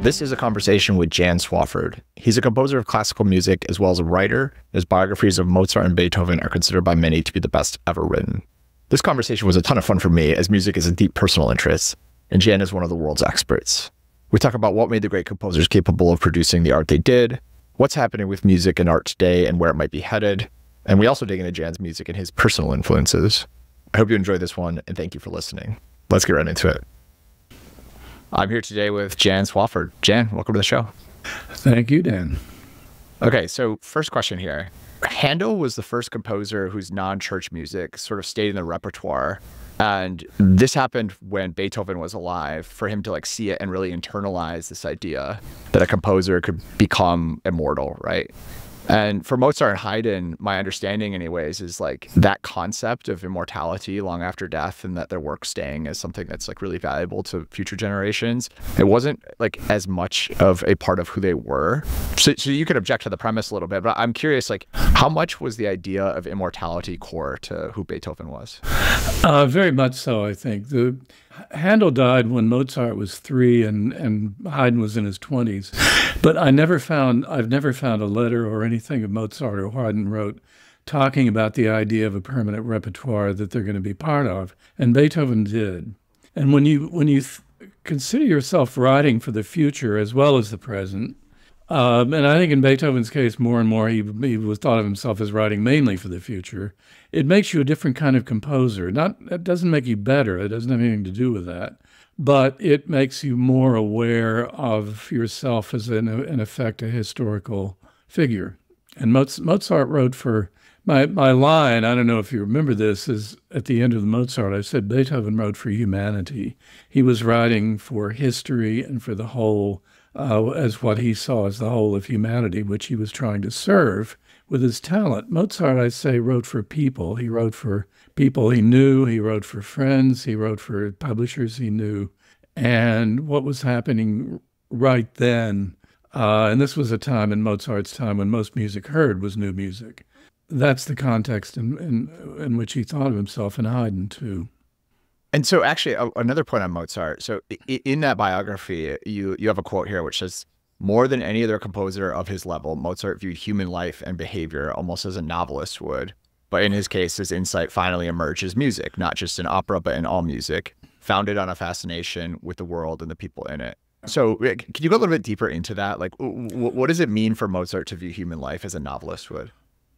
This is a conversation with Jan Swafford. He's a composer of classical music as well as a writer. His biographies of Mozart and Beethoven are considered by many to be the best ever written. This conversation was a ton of fun for me, as music is a deep personal interest, and Jan is one of the world's experts. We talk about what made the great composers capable of producing the art they did, what's happening with music and art today and where it might be headed, and we also dig into Jan's music and his personal influences. I hope you enjoyed this one, and thank you for listening. Let's get right into it. I'm here today with Jan Swafford. Jan, welcome to the show. Thank you, Dan. Okay, so first question here. Handel was the first composer whose non-church music sort of stayed in the repertoire. And this happened when Beethoven was alive, for him to see it and really internalize this idea that a composer could become immortal, right? And for Mozart and Haydn, my understanding anyways, is that concept of immortality long after death and that their work staying is something that's really valuable to future generations. It wasn't as much of a part of who they were. So you could object to the premise a little bit, but I'm curious, how much was the idea of immortality core to who Beethoven was? Very much so, I think. Handel died when Mozart was 3 and Haydn was in his 20s. But I've never found a letter or anything of Mozart or Haydn wrote talking about the idea of a permanent repertoire that they're going to be part of. And Beethoven did. And when you consider yourself writing for the future as well as the present, and I think in Beethoven's case, more and more, he was thought of himself as writing mainly for the future. It makes you a different kind of composer. It doesn't make you better. It doesn't have anything to do with that. But it makes you more aware of yourself as, in effect, a historical figure. And Mozart wrote for, my line, I don't know if you remember this, is at the end of the Mozart, I said Beethoven wrote for humanity. He was writing for history and for the whole, as what he saw as the whole of humanity, which he was trying to serve with his talent. Mozart, I say, wrote for people. He wrote for people he knew. He wrote for friends. He wrote for publishers he knew. And what was happening right then, and this was a time in Mozart's time when most music heard was new music. That's the context in which he thought of himself, and Haydn too. And so actually, another point on Mozart. So in that biography, you have a quote here which says, "More than any other composer of his level, Mozart viewed human life and behavior almost as a novelist would. But in his case, his insight finally emerged as music, not just in opera, but in all music, founded on a fascination with the world and the people in it." So can you go a little bit deeper into that? What does it mean for Mozart to view human life as a novelist would?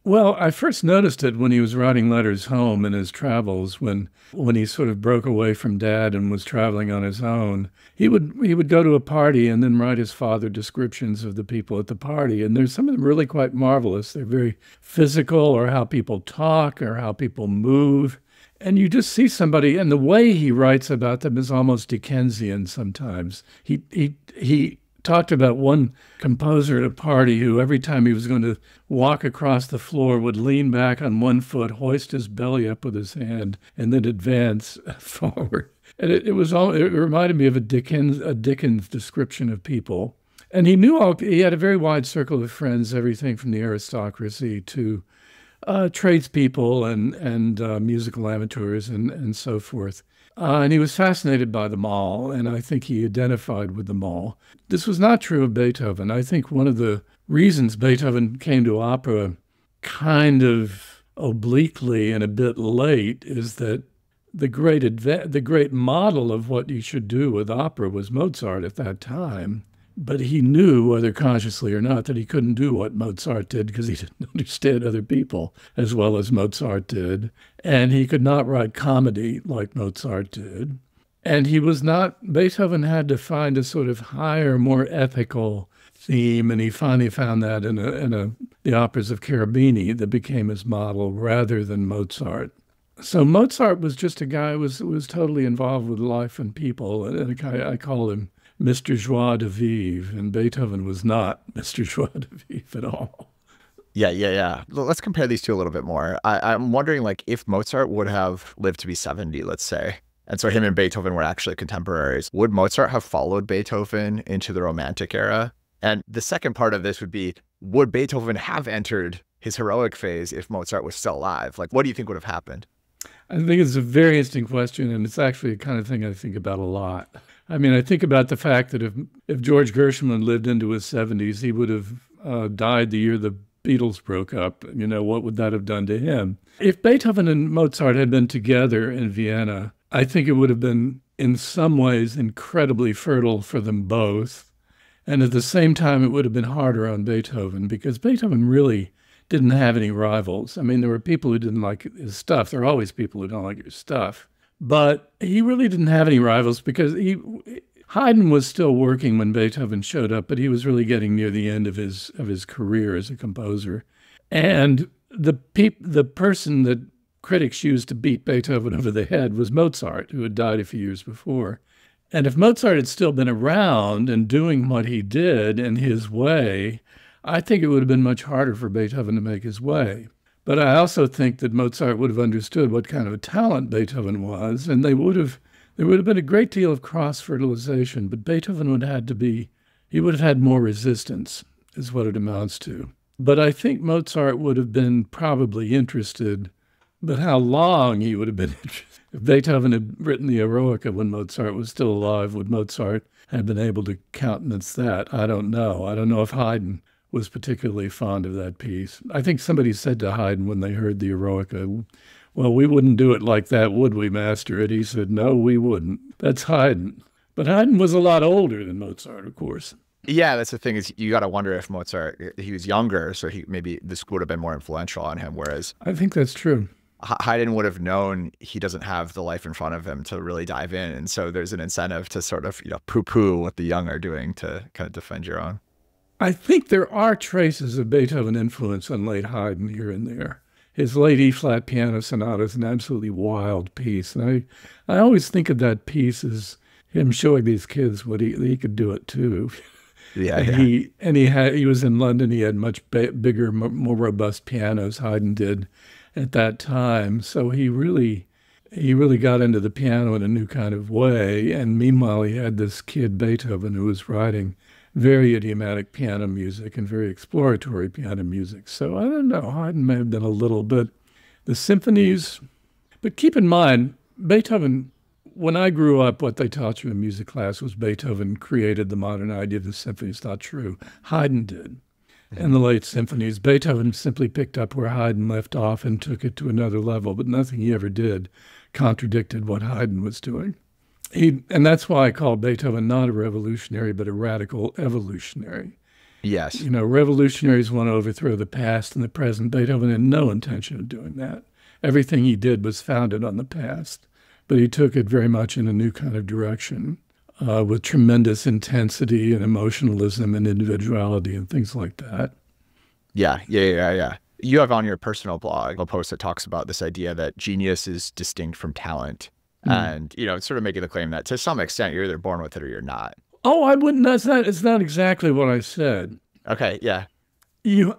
Well, I first noticed it when he was writing letters home in his travels, when he sort of broke away from Dad and was traveling on his own. He would go to a party and then write his father descriptions of the people at the party. And there's some of them really quite marvelous. They're very physical, or how people talk, or how people move. And you just see somebody, and the way he writes about them is almost Dickensian sometimes. He talked about one composer at a party who every time he was going to walk across the floor would lean back on one foot, hoist his belly up with his hand, and then advance forward. And it reminded me of a Dickens description of people. And he had a very wide circle of friends, everything from the aristocracy to tradespeople and musical amateurs and so forth. And he was fascinated by them all, and I think he identified with them all. This was not true of Beethoven. I think one of the reasons Beethoven came to opera kind of obliquely and a bit late is that the great model of what you should do with opera was Mozart at that time. But he knew, whether consciously or not, that he couldn't do what Mozart did because he didn't understand other people as well as Mozart did. And he could not write comedy like Mozart did. And Beethoven had to find a sort of higher, more ethical theme, and he finally found that in the operas of Cherubini that became his model rather than Mozart. So Mozart was just a guy who was totally involved with life and people, and I call him Mr. Joie de Vivre, and Beethoven was not Mr. Joie de Vivre at all. Yeah. Let's compare these two a little bit more. I'm wondering, if Mozart would have lived to be 70, let's say, and so him and Beethoven were actually contemporaries, would Mozart have followed Beethoven into the Romantic era? And the second part of this would be, would Beethoven have entered his heroic phase if Mozart was still alive? What do you think would have happened? I think it's a very interesting question, and it's actually the kind of thing I think about a lot. I mean, I think about the fact that if George Gershwin had lived into his 70s, he would have died the year the Beatles broke up. You know, what would that have done to him? If Beethoven and Mozart had been together in Vienna, I think it would have been, in some ways, incredibly fertile for them both. And at the same time, it would have been harder on Beethoven because Beethoven really didn't have any rivals. I mean, there were people who didn't like his stuff. There are always people who don't like your stuff. But he really didn't have any rivals because Haydn was still working when Beethoven showed up, but he was really getting near the end of his career as a composer. And the person that critics used to beat Beethoven over the head was Mozart, who had died a few years before. And if Mozart had still been around and doing what he did in his way, I think it would have been much harder for Beethoven to make his way. But I also think that Mozart would have understood what kind of a talent Beethoven was, and there would have been a great deal of cross-fertilization, but Beethoven would have had more resistance, is what it amounts to. But I think Mozart would have been probably interested, but how long he would have been interested. If Beethoven had written the Eroica when Mozart was still alive, would Mozart have been able to countenance that? I don't know. I don't know if Haydn was particularly fond of that piece. I think somebody said to Haydn when they heard the Eroica, well, we wouldn't do it like that, would we, master? And he said, no, we wouldn't. That's Haydn. But Haydn was a lot older than Mozart, of course. Yeah, that's the thing is you got to wonder if Mozart, he was younger, so maybe this would have been more influential on him, whereas I think that's true. Haydn would have known he doesn't have the life in front of him to really dive in. And so there's an incentive to sort of, poo-poo what the young are doing to kind of defend your own. I think there are traces of Beethoven influence on late Haydn here and there. His late E-flat Piano Sonata is an absolutely wild piece. And I always think of that piece as him showing these kids what he could do it too. Yeah, he was in London. He had much bigger, more robust pianos, Haydn did at that time. So he really got into the piano in a new kind of way. And meanwhile, he had this kid, Beethoven, who was writing very idiomatic piano music and very exploratory piano music. So I don't know, Haydn may have done a little bit. The symphonies, but keep in mind, Beethoven, when I grew up, what they taught you in music class was Beethoven created the modern idea of the symphony. It's not true. Haydn did. In the late symphonies, Beethoven simply picked up where Haydn left off and took it to another level, but nothing he ever did contradicted what Haydn was doing. And that's why I call Beethoven not a revolutionary, but a radical evolutionary. Yes. Revolutionaries want to overthrow the past and the present. Beethoven had no intention of doing that. Everything he did was founded on the past, but he took it very much in a new kind of direction with tremendous intensity and emotionalism and individuality and things like that. Yeah. You have on your personal blog a post that talks about this idea that genius is distinct from talent. And, sort of making the claim that to some extent you're either born with it or you're not. Oh, I wouldn't. It's not exactly what I said. Okay, yeah.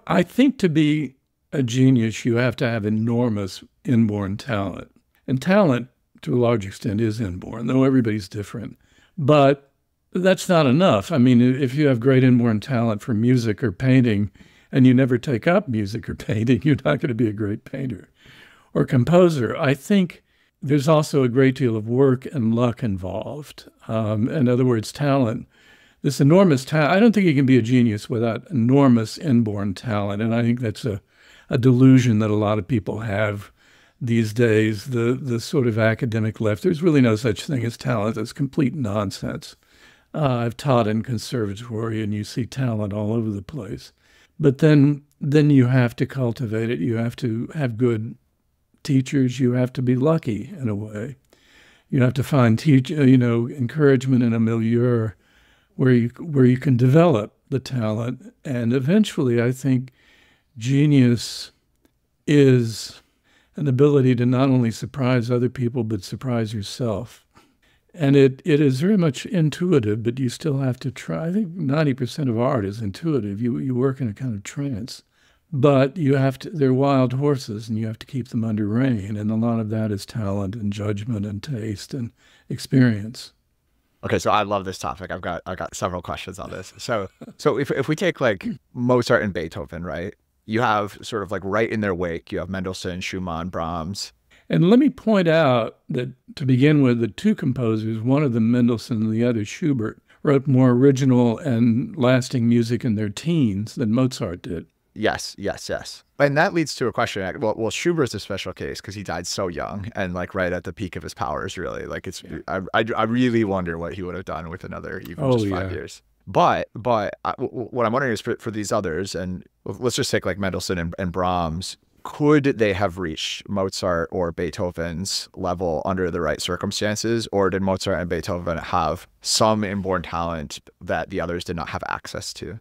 I think to be a genius, you have to have enormous inborn talent. And talent, to a large extent, is inborn, though everybody's different. But that's not enough. I mean, if you have great inborn talent for music or painting, and you never take up music or painting, you're not going to be a great painter or composer. I think there's also a great deal of work and luck involved. In other words, talent, this enormous talent. I don't think you can be a genius without enormous inborn talent. And I think that's a delusion that a lot of people have these days, the sort of academic left. There's really no such thing as talent. That's complete nonsense. I've taught in conservatory, and you see talent all over the place. But then you have to cultivate it. You have to have good teachers. You have to be lucky in a way. You have to find encouragement in a milieu where you can develop the talent. And eventually, I think genius is an ability to not only surprise other people, but surprise yourself. And it is very much intuitive, but you still have to try. I think 90% of art is intuitive. You work in a kind of trance. But they're wild horses, and you have to keep them under rein. And a lot of that is talent and judgment and taste and experience. Okay, so I love this topic. I've got several questions on this. So if we take like Mozart and Beethoven, right? You have sort of like right in their wake, you have Mendelssohn, Schumann, Brahms. And let me point out that, to begin with, the two composers, one of them Mendelssohn and the other Schubert, wrote more original and lasting music in their teens than Mozart did. Yes, yes, yes. And that leads to a question. Well, Schubert's a special case because he died so young and like right at the peak of his powers, really. Like it's, I really wonder what he would have done with another even just 5 years. But what I'm wondering is for these others, and let's just take like Mendelssohn and Brahms, could they have reached Mozart or Beethoven's level under the right circumstances? Or did Mozart and Beethoven have some inborn talent that the others did not have access to?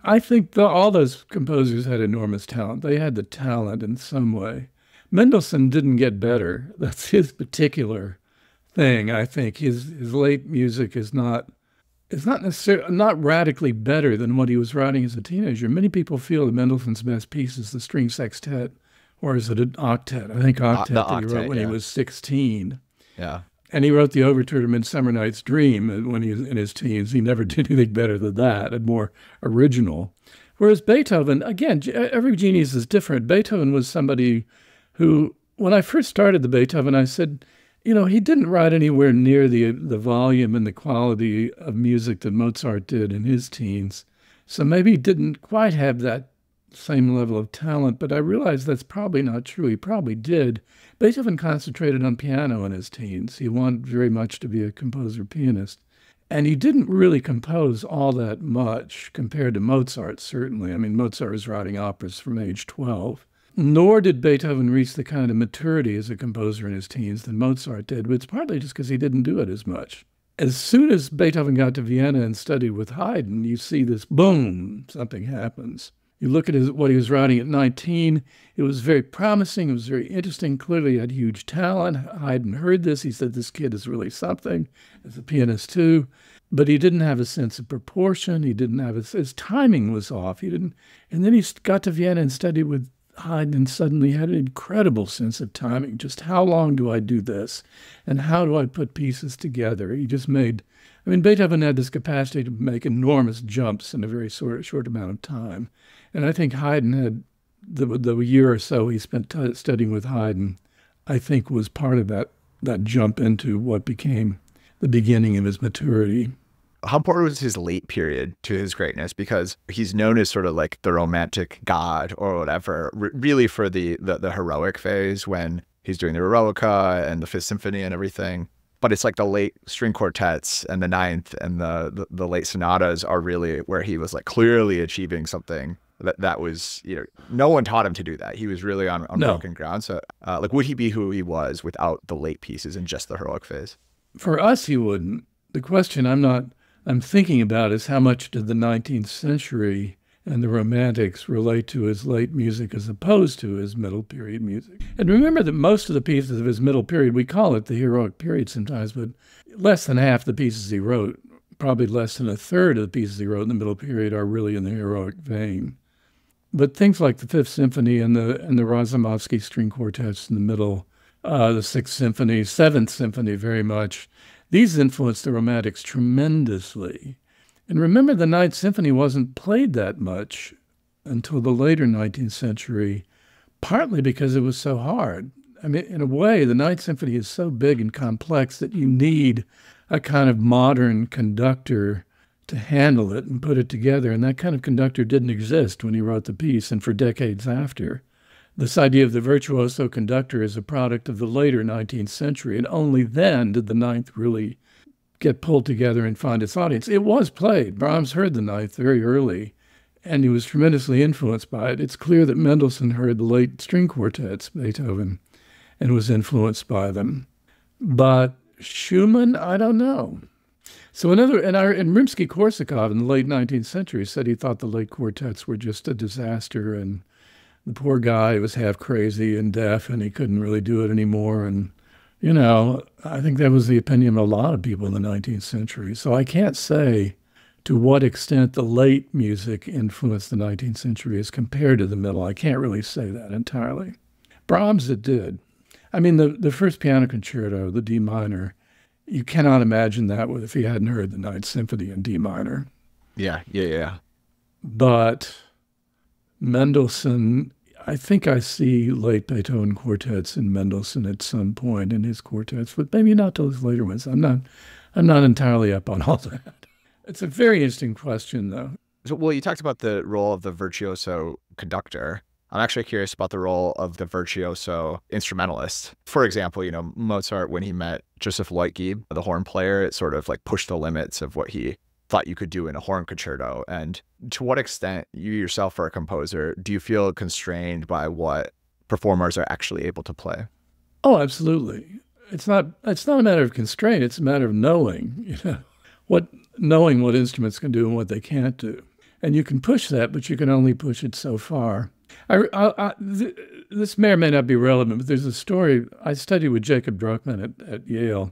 I think all those composers had enormous talent. They had the talent in some way. Mendelssohn didn't get better. That's his particular thing, I think. His late music is not necessarily not radically better than what he was writing as a teenager. Many people feel that Mendelssohn's best piece is the string sextet, or is it an octet? I think octet that he wrote when he was 16. Yeah. And he wrote the overture to Midsummer Night's Dream when he was in his teens. He never did anything better than that and more original. Whereas Beethoven, again, every genius is different. Beethoven was somebody who, when I first started the Beethoven, I said, you know, he didn't write anywhere near the volume and the quality of music that Mozart did in his teens. So maybe he didn't quite have that same level of talent, but I realized that's probably not true. He probably did. Beethoven concentrated on piano in his teens. He wanted very much to be a composer-pianist. And he didn't really compose all that much compared to Mozart, certainly. I mean, Mozart was writing operas from age 12. Nor did Beethoven reach the kind of maturity as a composer in his teens that Mozart did, but it's partly just because he didn't do it as much. As soon as Beethoven got to Vienna and studied with Haydn, you see this, boom, something happens. You look at what he was writing at 19, it was very promising, it was very interesting, clearly he had huge talent. Haydn heard this, he said, this kid is really something, as a pianist too. But he didn't have a sense of proportion, he didn't have, his timing was off. And then he got to Vienna and studied with Haydn and suddenly had an incredible sense of timing. Just how long do I do this? And how do I put pieces together? He just made, I mean, Beethoven had this capacity to make enormous jumps in a very short amount of time. And I think Haydn had, the year or so he spent studying with Haydn, I think was part of that jump into what became the beginning of his maturity. How important was his late period to his greatness? Because he's known as sort of like the romantic god or whatever, really for the heroic phase when he's doing the Eroica and the Fifth Symphony and everything. But it's like the late string quartets and the ninth and the late sonatas are really where he was like clearly achieving something that was, you know, no one taught him to do that. He was really on broken ground. So like, would he be who he was without the late pieces and just the heroic phase? For us, he wouldn't. The question I'm thinking about is how much did the 19th century and the Romantics relate to his late music as opposed to his middle period music. And remember that most of the pieces of his middle period, we call it the heroic period sometimes, but less than half the pieces he wrote, probably less than a third of the pieces he wrote in the middle period are really in the heroic vein. But things like the Fifth Symphony and the Razumovsky string quartets in the middle, the Sixth Symphony, Seventh Symphony very much, these influenced the Romantics tremendously. And remember, the Ninth Symphony wasn't played that much until the later 19th century, partly because it was so hard. I mean, in a way, the Ninth Symphony is so big and complex that you need a kind of modern conductor to handle it and put it together. And that kind of conductor didn't exist when he wrote the piece and for decades after. This idea of the virtuoso conductor is a product of the later 19th century, and only then did the Ninth really get pulled together and find its audience. It was played. Brahms heard the Ninth very early, and he was tremendously influenced by it. It's clear that Mendelssohn heard the late string quartets, Beethoven, and was influenced by them. But Schumann, I don't know. So and Rimsky-Korsakov in the late 19th century said he thought the late quartets were just a disaster, and the poor guy was half crazy and deaf, and he couldn't really do it anymore. And, you know, I think that was the opinion of a lot of people in the 19th century. So I can't say to what extent the late music influenced the 19th century as compared to the middle. I can't really say that entirely. Brahms, it did. I mean, the first piano concerto, the D minor, you cannot imagine that if you hadn't heard the Ninth Symphony in D minor. Yeah. But Mendelssohn, I think I see late Beethoven quartets in Mendelssohn at some point in his quartets, but maybe not those later ones. I'm not entirely up on all that. It's a very interesting question, though. So, well, you talked about the role of the virtuoso conductor. I'm actually curious about the role of the virtuoso instrumentalist. For example, Mozart, when he met Joseph Leutgeb, the horn player, it sort of like pushed the limits of what he thought you could do in a horn concerto. And to what extent, you yourself are a composer, do you feel constrained by what performers are actually able to play? Oh, absolutely. It's not a matter of constraint. It's a matter of knowing, knowing what instruments can do and what they can't do. And you can push that, but you can only push it so far. This may or may not be relevant, but there's a story. I studied with Jacob Druckmann at Yale,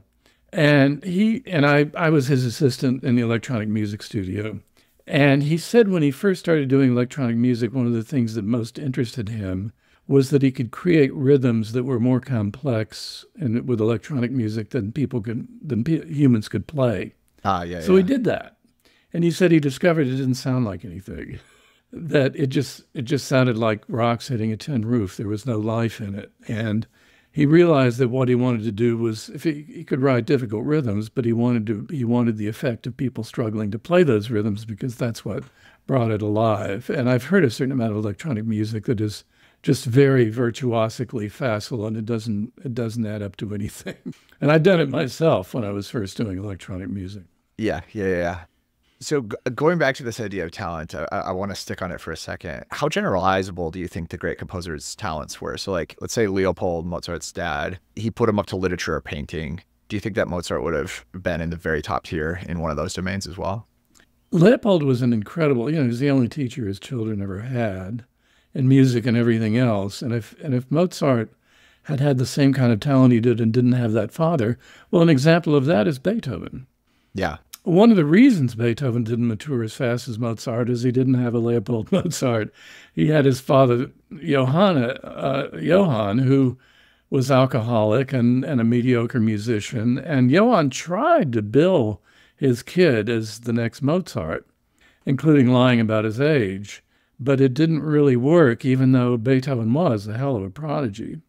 and I was his assistant in the electronic music studio. And he said when he first started doing electronic music, one of the things that most interested him was that he could create rhythms that were more complex and with electronic music than humans could play. So he did that. And he said he discovered it didn't sound like anything, that it just sounded like rocks hitting a tin roof. There was no life in it. And he realized that what he wanted to do was, if he could write difficult rhythms, but he wanted the effect of people struggling to play those rhythms because that's what brought it alive. And I've heard a certain amount of electronic music that is just very virtuosically facile, and it doesn't add up to anything. And I've done it myself when I was first doing electronic music. Yeah. So going back to this idea of talent, I want to stick on it for a second. How generalizable do you think the great composer's talents were? So like, let's say Leopold, Mozart's dad, he put him up to literature or painting. Do you think that Mozart would have been in the very top tier in one of those domains as well? Leopold was an incredible, he was the only teacher his children ever had in music and everything else. And if Mozart had the same kind of talent he did and didn't have that father, well, an example of that is Beethoven. Yeah. One of the reasons Beethoven didn't mature as fast as Mozart is he didn't have a Leopold Mozart. He had his father, Johann, who was alcoholic and a mediocre musician. And Johann tried to bill his kid as the next Mozart, including lying about his age. But it didn't really work, even though Beethoven was a hell of a prodigy.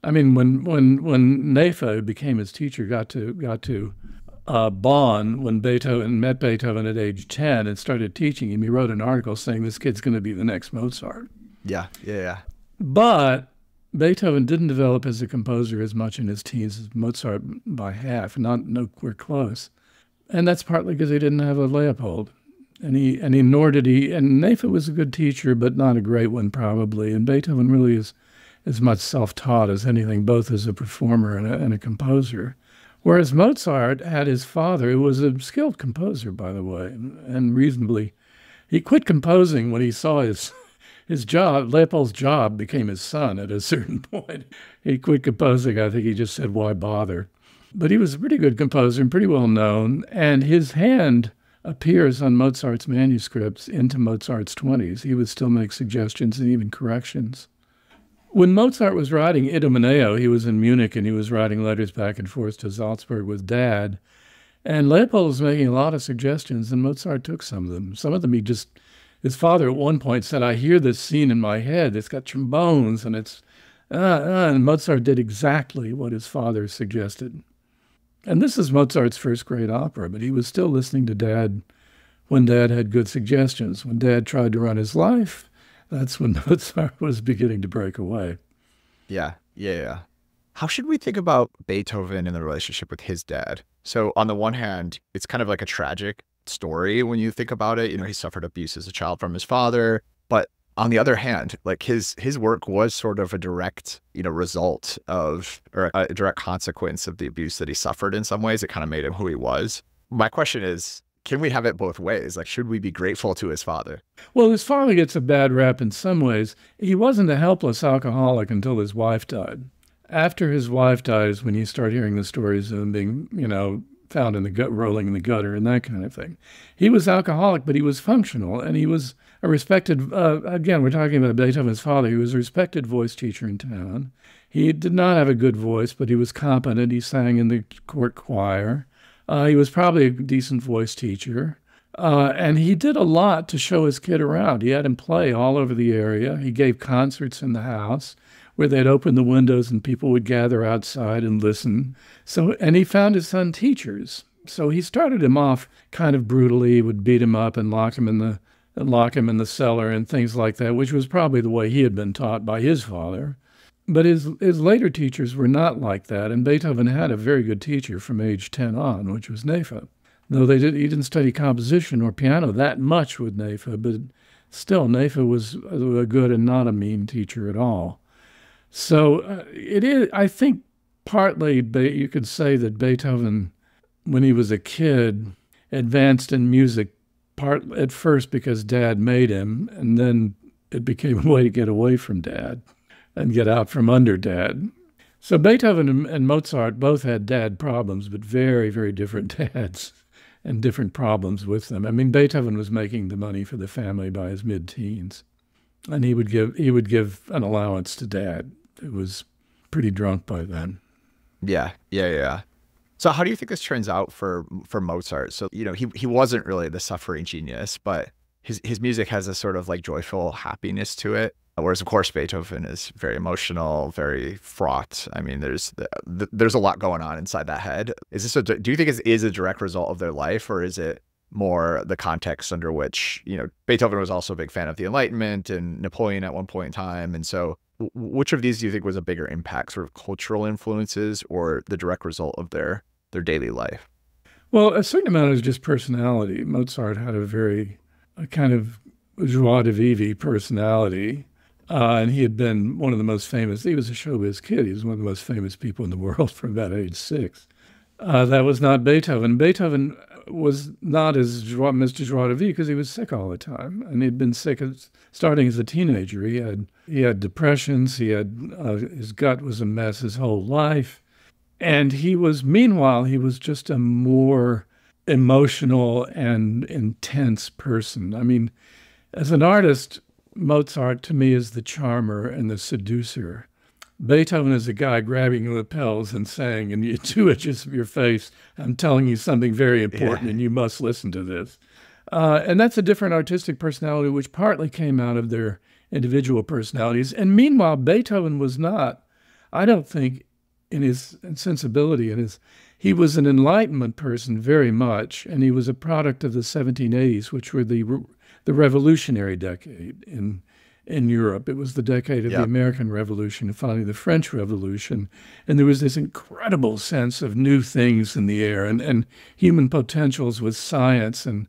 I mean, when Nefe, who became his teacher, got to Bonn when Beethoven met Beethoven at age 10 and started teaching him, he wrote an article saying this kid's going to be the next Mozart. Yeah. But Beethoven didn't develop as a composer as much in his teens as Mozart by half, nowhere close. And that's partly because he didn't have a Leopold. And nor did he, and Nefe was a good teacher, but not a great one probably. And Beethoven really is as much self-taught as anything, both as a performer and a composer. Whereas Mozart had his father, who was a skilled composer, by the way, and reasonably. He quit composing when he saw his job, Leopold's job became his son at a certain point. He quit composing. I think he just said, why bother? But he was a pretty good composer and pretty well known, and his hand appears on Mozart's manuscripts into Mozart's 20s. He would still make suggestions and even corrections. When Mozart was writing Idomeneo, he was in Munich and he was writing letters back and forth to Salzburg with Dad. And Leopold was making a lot of suggestions, and Mozart took some of them. Some of them his father at one point said, I hear this scene in my head. It's got trombones and it's, and Mozart did exactly what his father suggested. And this is Mozart's first great opera, but he was still listening to Dad when Dad had good suggestions. When Dad tried to run his life, that's when Mozart was beginning to break away. Yeah. How should we think about Beethoven and the relationship with his dad? So on the one hand, it's kind of like a tragic story when you think about it. He suffered abuse as a child from his father. But on the other hand, like his work was sort of a direct, result of, or a direct consequence of the abuse that he suffered in some ways. It kind of made him who he was. My question is, can we have it both ways? Like, should we be grateful to his father? Well, his father gets a bad rap in some ways. He wasn't a helpless alcoholic until his wife died. After his wife dies, when you start hearing the stories of him being, found in the gut, rolling in the gutter and that kind of thing. He was alcoholic, but he was functional, and he was a respected, again, we're talking about Beethoven's father. He was a respected voice teacher in town. He did not have a good voice, but he was competent. He sang in the court choir. He was probably a decent voice teacher. And he did a lot to show his kid around. He had him play all over the area. He gave concerts in the house where they'd open the windows and people would gather outside and listen. And he found his son teachers. So he started him off kind of brutally, would beat him up and lock him in the cellar and things like that, which was probably the way he had been taught by his father. But his later teachers were not like that, and Beethoven had a very good teacher from age 10 on, which was Neefe. Though he didn't study composition or piano that much with Neefe, but still Neefe was a good and not a mean teacher at all. So it is, I think, partly you could say that Beethoven, when he was a kid, advanced in music at first because Dad made him, and then it became a way to get away from Dad and get out from under Dad. So Beethoven and Mozart both had dad problems, but very, very different dads and different problems with them. I mean, Beethoven was making the money for the family by his mid-teens, and he would give an allowance to Dad, who was pretty drunk by then. Yeah. So how do you think this turns out for Mozart? So, he wasn't really the suffering genius, but his music has a sort of like joyful happiness to it. Whereas, of course, Beethoven is very emotional, very fraught. I mean, there's a lot going on inside that head. Do you think it is a direct result of their life, or is it more the context under which, Beethoven was also a big fan of the Enlightenment and Napoleon at one point in time. And so which of these do you think was a bigger impact, sort of cultural influences or the direct result of their daily life? Well, a certain amount is just personality. Mozart had a kind of joie de vivre personality. And he had been one of the most famous. He was a showbiz kid. He was one of the most famous people in the world from about age 6. That was not Beethoven. Beethoven was not as Mr. Joie de Vivre because he was sick all the time, and he'd been sick starting as a teenager. He had depressions. His gut was a mess his whole life, and meanwhile he was just a more emotional and intense person. I mean, as an artist, Mozart, to me, is the charmer and the seducer. Beethoven is a guy grabbing lapels and saying, in 2 inches of your face, I'm telling you something very important, and you must listen to this. And that's a different artistic personality, which partly came out of their individual personalities. And meanwhile, Beethoven was not, I don't think, in his sensibility, he was an Enlightenment person very much, and he was a product of the 1780s, which were the revolutionary decade in Europe. It was the decade of the American Revolution and finally the French Revolution. And there was this incredible sense of new things in the air and human potentials with science and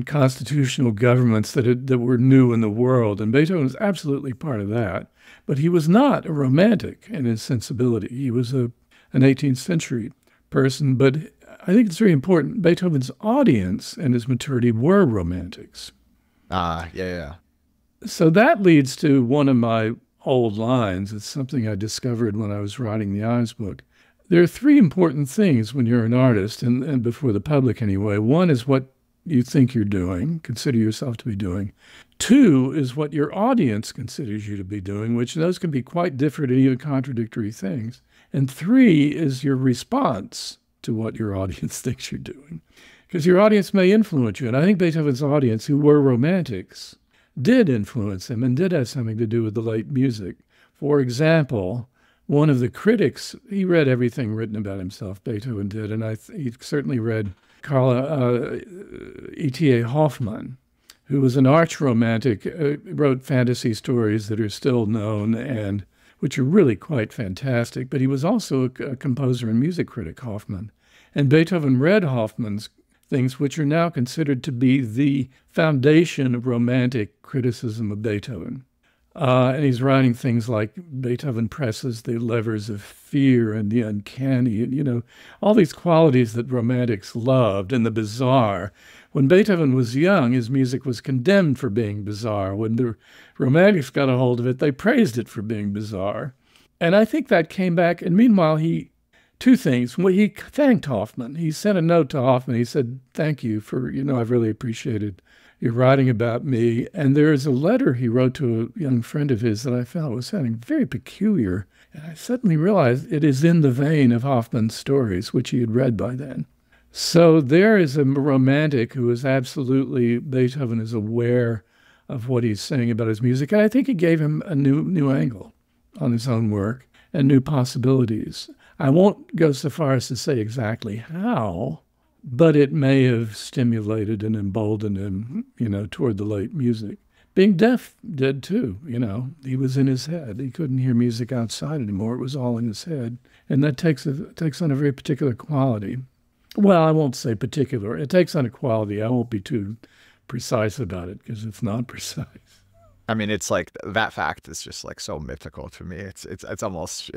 constitutional governments that were new in the world. And Beethoven was absolutely part of that. But he was not a romantic in his sensibility. He was an 18th century person. But I think it's very important. Beethoven's audience and his maturity were romantics. Yeah. So that leads to one of my old lines. It's something I discovered when I was writing the Ives book. There are 3 important things when you're an artist, and before the public anyway. 1 is what you think you're doing, consider yourself to be doing. 2 is what your audience considers you to be doing, which those can be quite different and even contradictory things. And 3 is your response to what your audience thinks you're doing. Because your audience may influence you. And I think Beethoven's audience, who were romantics, did influence him and did have something to do with the late music. For example, one of the critics, he read everything written about himself, Beethoven did, and he certainly read E.T.A. Hoffmann, who was an arch romantic, wrote fantasy stories that are still known and which are really quite fantastic. But he was also a composer and music critic, Hoffmann. And Beethoven read Hoffmann's things, which are now considered to be the foundation of romantic criticism of Beethoven. And he's writing things like Beethoven presses the levers of fear and the uncanny, and, all these qualities that romantics loved, and the bizarre. When Beethoven was young, his music was condemned for being bizarre. When the romantics got a hold of it, they praised it for being bizarre. And I think that came back. And meanwhile, 2 things. Well, he thanked Hoffmann. He sent a note to Hoffmann. He said, thank you for, I've really appreciated your writing about me. And there is a letter he wrote to a young friend of his that I found was sounding very peculiar. And I suddenly realized it is in the vein of Hoffmann's stories, which he had read by then. So there is a romantic who is absolutely, Beethoven is aware of what he's saying about his music. And I think it gave him a new angle on his own work and new possibilities. I won't go so far as to say exactly how, but it may have stimulated and emboldened him, toward the late music. Being deaf did too, He was in his head. He couldn't hear music outside anymore. It was all in his head. And that takes on a very particular quality. Well, I won't say particular. It takes on a quality. I won't be too precise about it because it's not precise. I mean, it's like that fact is just like so mythical to me. It's almost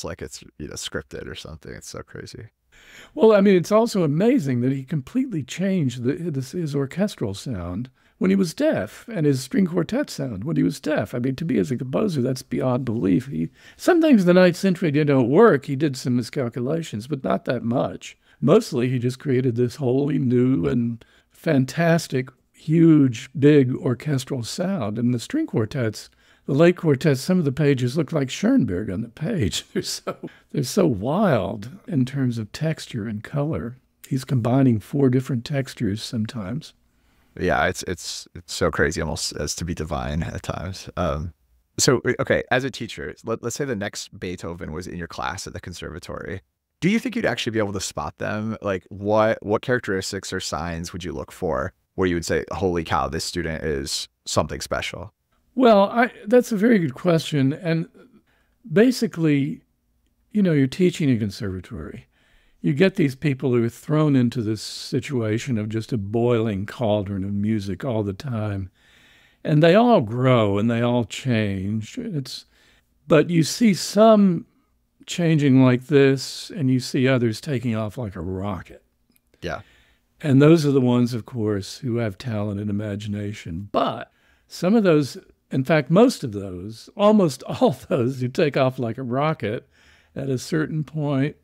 like it's scripted or something. It's so crazy. Well, I mean, it's also amazing that he completely changed his orchestral sound when he was deaf and his string quartet sound when he was deaf. I mean, to be as a composer, that's beyond belief. Sometimes the Ninth Symphony didn't work. He did some miscalculations, but not that much. Mostly, he just created this wholly new and fantastic, huge, big orchestral sound. And the string quartets, the late quartets, some of the pages look like Schoenberg on the page. They're so wild in terms of texture and color. He's combining 4 different textures sometimes. Yeah, it's so crazy, almost as to be divine at times. So, okay, as a teacher, let's say the next Beethoven was in your class at the conservatory. Do you think you'd actually be able to spot them? Like, what characteristics or signs would you look for where you would say, holy cow, this student is something special? Well, that's a very good question. And basically, you're teaching a conservatory. You get these people who are thrown into this situation of just a boiling cauldron of music all the time. And they all grow and they all change. But you see some changing like this, and you see others taking off like a rocket. Yeah. And those are the ones, of course, who have talent and imagination. But some of those, in fact, most of those, almost all those who take off like a rocket at a certain point,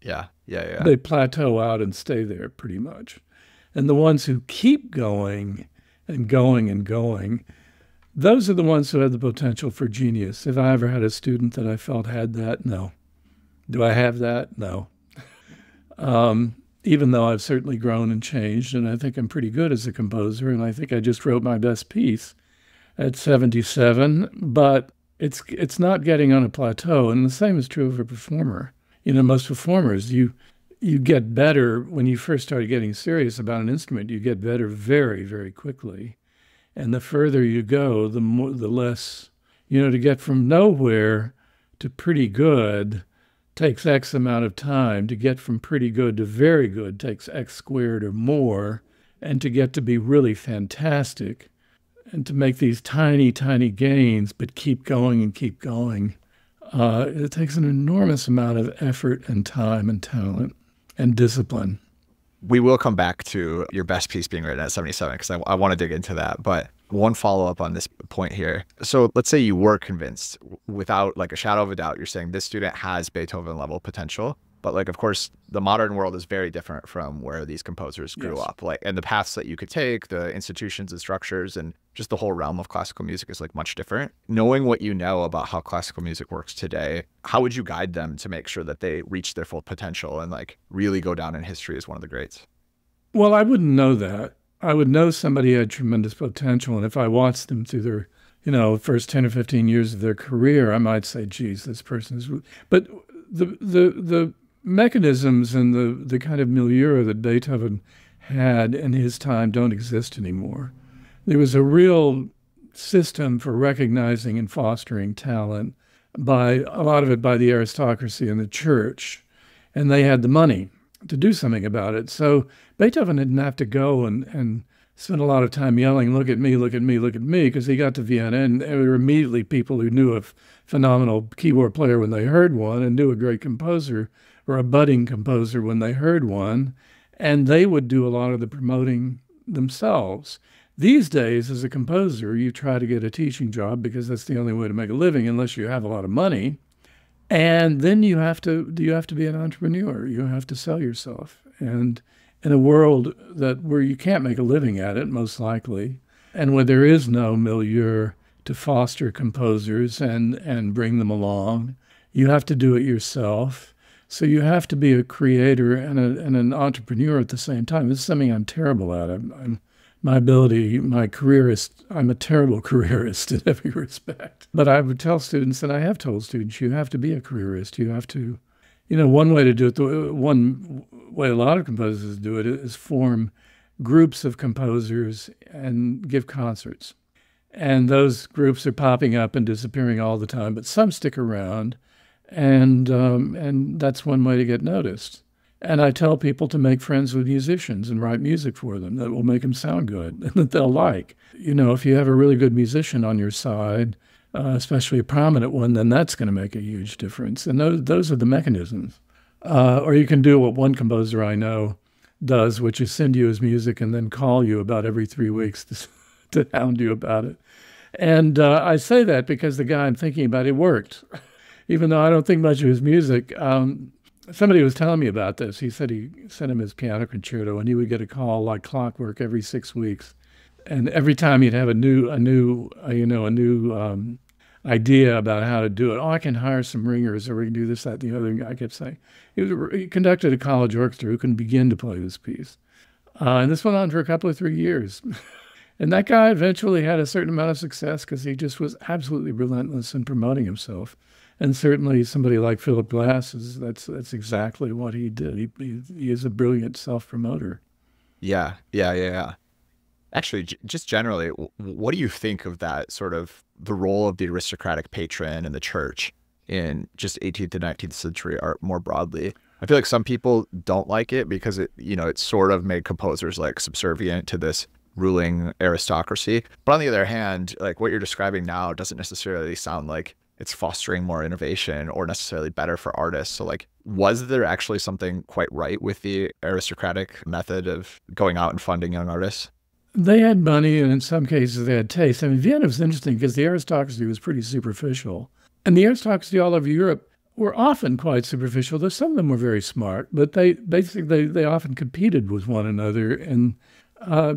yeah, they plateau out and stay there pretty much. And the ones who keep going and going and going, those are the ones who have the potential for genius. If I ever had a student that I felt had that, no. Do I have that? No. Even though I've certainly grown and changed, and I think I'm pretty good as a composer, and I think I just wrote my best piece at 77, but it's not getting on a plateau, and the same is true of a performer. Most performers, you get better when you first start getting serious about an instrument. You get better very, very quickly. And the further you go, the less, to get from nowhere to pretty good takes X amount of time. To get from pretty good to very good takes X squared or more. And to get to be really fantastic and to make these tiny, tiny gains, but keep going and keep going, it takes an enormous amount of effort and time and talent and discipline. We will come back to your best piece being written at 77 because I want to dig into that. But one follow-up on this point here. So let's say you were convinced without like a shadow of a doubt, you're saying this student has Beethoven level potential. But like, of course, the modern world is very different from where these composers grew up. Like, and the paths that you could take, the institutions and structures, and just the whole realm of classical music is like much different. Knowing what you know about how classical music works today, how would you guide them to make sure that they reach their full potential and like really go down in history as one of the greats? Well, I wouldn't know that. I would know somebody had tremendous potential, and if I watched them through their, first 10 or 15 years of their career, I might say, geez, this person is... But the mechanisms and the kind of milieu that Beethoven had in his time don't exist anymore. There was a real system for recognizing and fostering talent, by a lot of it by the aristocracy and the church, and they had the money to do something about it. So Beethoven didn't have to go and spend a lot of time yelling, look at me, look at me, look at me, because he got to Vienna and there were immediately people who knew a phenomenal keyboard player when they heard one and knew a great composer or a budding composer when they heard one, and they would do a lot of the promoting themselves. These days, as a composer, you try to get a teaching job because that's the only way to make a living unless you have a lot of money. And then you have to be an entrepreneur. You have to sell yourself. And in a world where you can't make a living at it, most likely, and where there is no milieu to foster composers and bring them along, you have to do it yourself. So you have to be a creator and an entrepreneur at the same time. This is something I'm terrible at. My careerist, I'm a terrible careerist in every respect. But I would tell students, and I have told students, you have to be a careerist. You have to, one way to do it, one way a lot of composers do it is form groups of composers and give concerts. And those groups are popping up and disappearing all the time, but some stick around. And that's one way to get noticed. And I tell people to make friends with musicians and write music for them that will make them sound good and that they'll like. If you have a really good musician on your side, especially a prominent one, then that's going to make a huge difference. And those are the mechanisms. Or you can do what one composer I know does, which is send you his music and then call you about every 3 weeks to hound you about it. And I say that because the guy I'm thinking about, it worked. Even though I don't think much of his music, somebody was telling me about this. He said he sent him his piano concerto, and he would get a call like clockwork every 6 weeks. And every time he'd have a new idea about how to do it. Oh, I can hire some ringers, or we can do this, that, and the other. And I kept saying he conducted a college orchestra who couldn't begin to play this piece, and this went on for a couple of 3 years. And that guy eventually had a certain amount of success because he just was absolutely relentless in promoting himself. And certainly somebody like Philip Glass, that's exactly what he did. He is a brilliant self-promoter. Yeah. Actually, just generally, what do you think of that sort of the role of the aristocratic patron and the church in just 18th and 19th century art more broadly? I feel like some people don't like it because it sort of made composers like subservient to this ruling aristocracy. But on the other hand, like what you're describing now doesn't necessarily sound like it's fostering more innovation or necessarily better for artists. So like, was there actually something quite right with the aristocratic method of going out and funding young artists? They had money, and in some cases they had taste. I mean, Vienna was interesting because the aristocracy was pretty superficial. And the aristocracy all over Europe were often quite superficial, though some of them were very smart, but they often competed with one another, and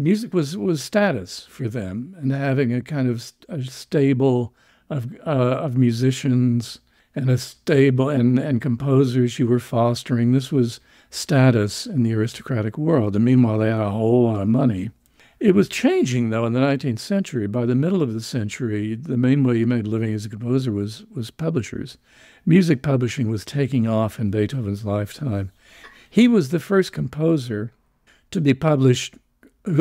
music was status for them, and having a kind of a stable of musicians and a stable and composers you were fostering. This was status in the aristocratic world. And meanwhile, they had a whole lot of money. It was changing, though, in the 19th century. By the middle of the century, the main way you made a living as a composer was publishers. Music publishing was taking off in Beethoven's lifetime. He was the first composer to be published.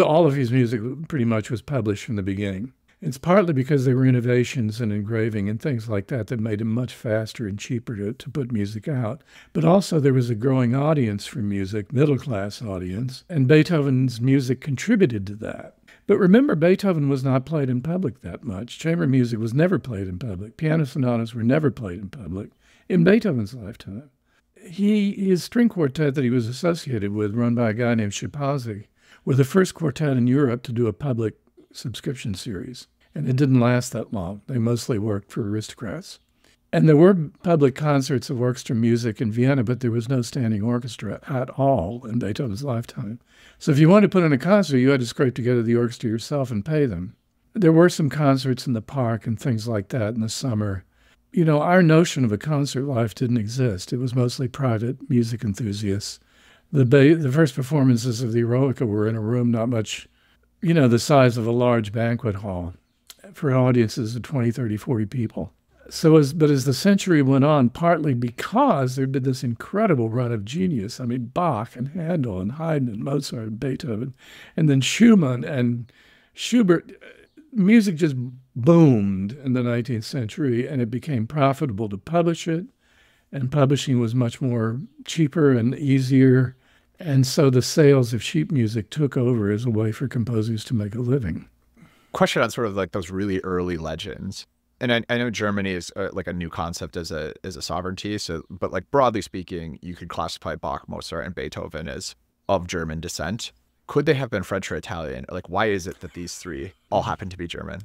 All of his music pretty much was published from the beginning. It's partly because there were innovations in engraving and things like that that made it much faster and cheaper to put music out. But also there was a growing audience for music, middle-class audience, and Beethoven's music contributed to that. But remember, Beethoven was not played in public that much. Chamber music was never played in public. Piano sonatas were never played in public in Beethoven's lifetime. His string quartet that he was associated with, run by a guy named Schipazzi, were the first quartet in Europe to do a public subscription series. And it didn't last that long. They mostly worked for aristocrats. And there were public concerts of orchestra music in Vienna, but there was no standing orchestra at all in Beethoven's lifetime. So if you wanted to put on a concert, you had to scrape together the orchestra yourself and pay them. There were some concerts in the park and things like that in the summer. Our notion of a concert life didn't exist. It was mostly private music enthusiasts. The first performances of the Eroica were in a room not much the size of a large banquet hall for audiences of 20, 30, 40 people. But as the century went on, partly because there'd been this incredible run of genius. I mean, Bach and Handel and Haydn and Mozart and Beethoven, and then Schumann and Schubert. Music just boomed in the 19th century, and it became profitable to publish it, and publishing was much more cheaper and easier. And so the sales of sheet music took over as a way for composers to make a living. Question on sort of like those really early legends. And I know Germany is like a new concept as a sovereignty. So, but like broadly speaking, you could classify Bach, Mozart, and Beethoven as of German descent. Could they have been French or Italian? Like, why is it that these three all happen to be German?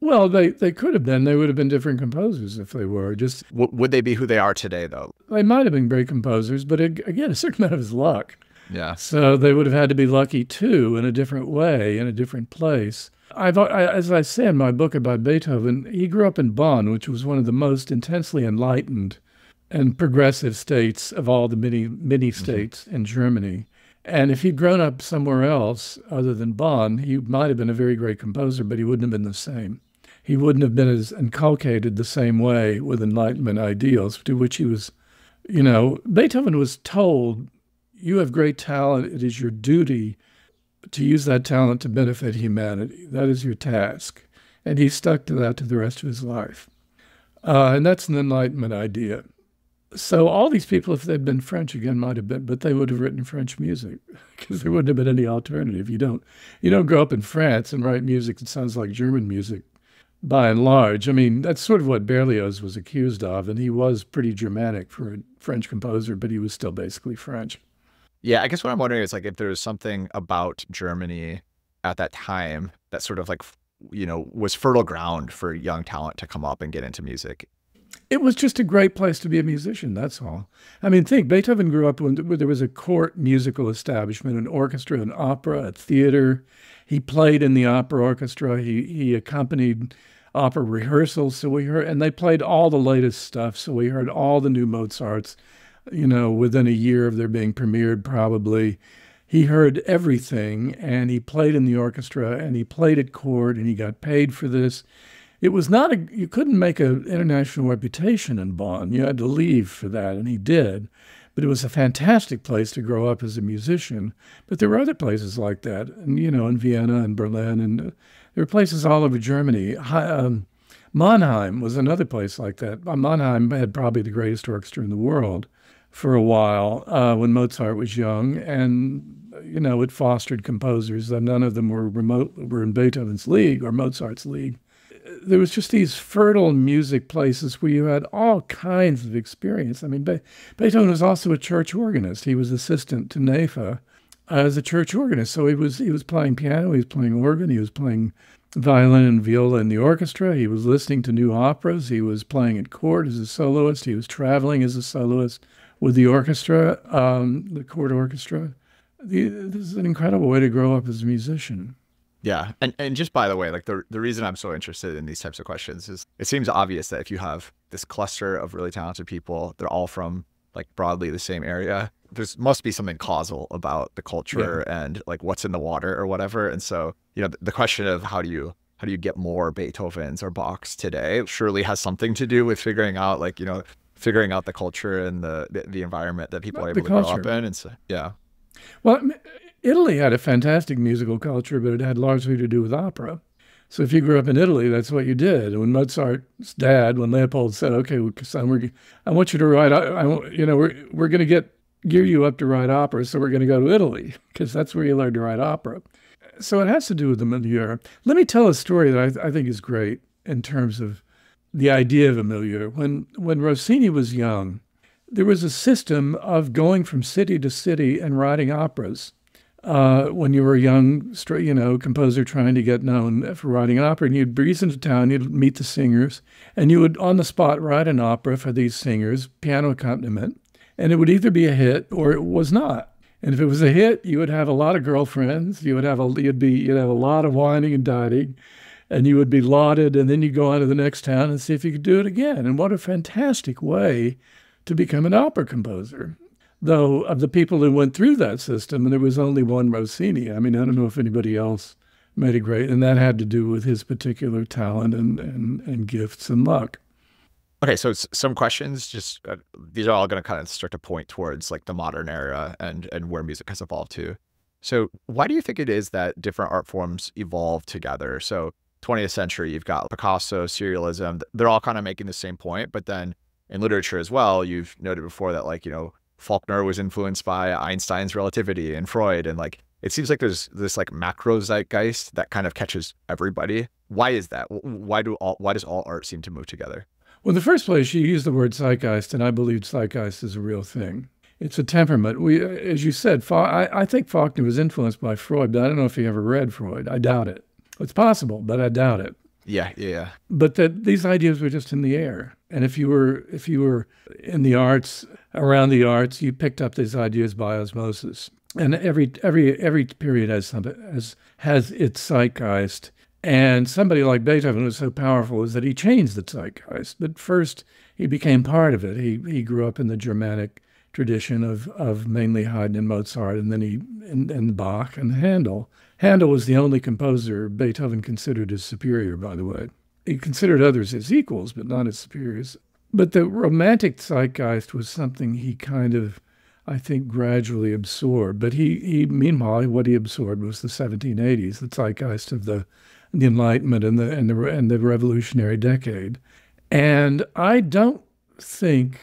Well, they could have been. They would have been different composers if they were. Just would they be who they are today, though? They might have been great composers, but again, a certain amount of his luck. Yeah. So they would have had to be lucky too, in a different way, in a different place. As I say in my book about Beethoven, he grew up in Bonn, which was one of the most intensely enlightened and progressive states of all the many states in Germany. And if he'd grown up somewhere else other than Bonn, he might have been a very great composer, but he wouldn't have been the same. He wouldn't have been as inculcated the same way with Enlightenment ideals, to which he was, Beethoven was told, you have great talent. It is your duty to use that talent to benefit humanity. That is your task. And he stuck to that to the rest of his life. And that's an Enlightenment idea. So all these people, if they'd been French again, might have been, but they would have written French music because there wouldn't have been any alternative. You don't grow up in France and write music that sounds like German music, by and large. I mean, that's sort of what Berlioz was accused of, and he was pretty Germanic for a French composer, but he was still basically French. Yeah, I guess what I'm wondering is like if there was something about Germany at that time that sort of like, was fertile ground for young talent to come up and get into music. It was just a great place to be a musician, that's all. I mean, think, Beethoven grew up when there was a court musical establishment, an orchestra, an opera, a theater. He played in the opera orchestra. He accompanied opera rehearsals, so we heard, and they played all the latest stuff, so we heard all the new Mozarts, within a year of their being premiered, probably. He heard everything, and he played in the orchestra, and he played at court, and he got paid for this. It was not you couldn't make an international reputation in Bonn. You had to leave for that, and he did. But it was a fantastic place to grow up as a musician. But there were other places like that, and, in Vienna and Berlin, and there were places all over Germany. Mannheim was another place like that. Mannheim had probably the greatest orchestra in the world for a while when Mozart was young, and it fostered composers. None of them were in Beethoven's league or Mozart's league. There was just these fertile music places where you had all kinds of experience. I mean, Beethoven was also a church organist. He was assistant to Nefe as a church organist. So he was playing piano, he was playing organ, he was playing violin and viola in the orchestra. He was listening to new operas. He was playing at court as a soloist. He was traveling as a soloist with the orchestra, the court orchestra. This is an incredible way to grow up as a musician. Yeah. And just by the way, like the reason I'm so interested in these types of questions is it seems obvious that if you have this cluster of really talented people, they're all from like broadly the same area, must be something causal about the culture and like what's in the water or whatever. And so, the question of how do you get more Beethovens or Bachs today surely has something to do with figuring out figuring out the culture and the environment that people are able to grow up in. And so, yeah. Well, Italy had a fantastic musical culture, but it had largely to do with opera. So if you grew up in Italy, that's what you did. And when Mozart's dad, when Leopold said, "Okay, son, I want you to write, we're going to gear you up to write opera, so we're going to go to Italy because that's where you learn to write opera." So it has to do with the milieu. Let me tell a story that I think is great in terms of the idea of a milieu. When Rossini was young, there was a system of going from city to city and writing operas. When you were a young, composer trying to get known for writing an opera, and you'd breeze into town, you'd meet the singers, and you would on the spot write an opera for these singers, piano accompaniment, and it would either be a hit or it was not. And if it was a hit, you would have a lot of girlfriends, you'd have a lot of whining and dining, and you would be lauded, and then you go on to the next town and see if you could do it again. And what a fantastic way to become an opera composer. Though of the people who went through that system, and there was only one Rossini. I mean, I don't know if anybody else made it great, and that had to do with his particular talent and gifts and luck. Okay, so some questions, just these are all going to kind of start to point towards like the modern era and where music has evolved to. So why do you think it is that different art forms evolve together? So 20th century, you've got Picasso, Serialism, they're all kind of making the same point, but then in literature as well, you've noted before that Faulkner was influenced by Einstein's relativity and Freud. And it seems like there's this macro zeitgeist that kind of catches everybody. Why is that? Why does all art seem to move together? Well, in the first place, you used the word zeitgeist, and I believe zeitgeist is a real thing. It's a temperament. As you said, I think Faulkner was influenced by Freud, but I don't know if he ever read Freud. I doubt it. It's possible, but I doubt it. Yeah. But these ideas were just in the air. And if you were in the arts, around the arts, you picked up these ideas by osmosis. And every period has its zeitgeist. And somebody like Beethoven was so powerful is that he changed the zeitgeist. But first, he became part of it. He grew up in the Germanic tradition of mainly Haydn and Mozart, and then and Bach and Handel. Handel was the only composer Beethoven considered his superior, by the way. He considered others as equals, but not as superiors. But the romantic zeitgeist was something he kind of, I think, gradually absorbed. But meanwhile, what he absorbed was the 1780s, the zeitgeist of the Enlightenment and the Revolutionary Decade. And I don't think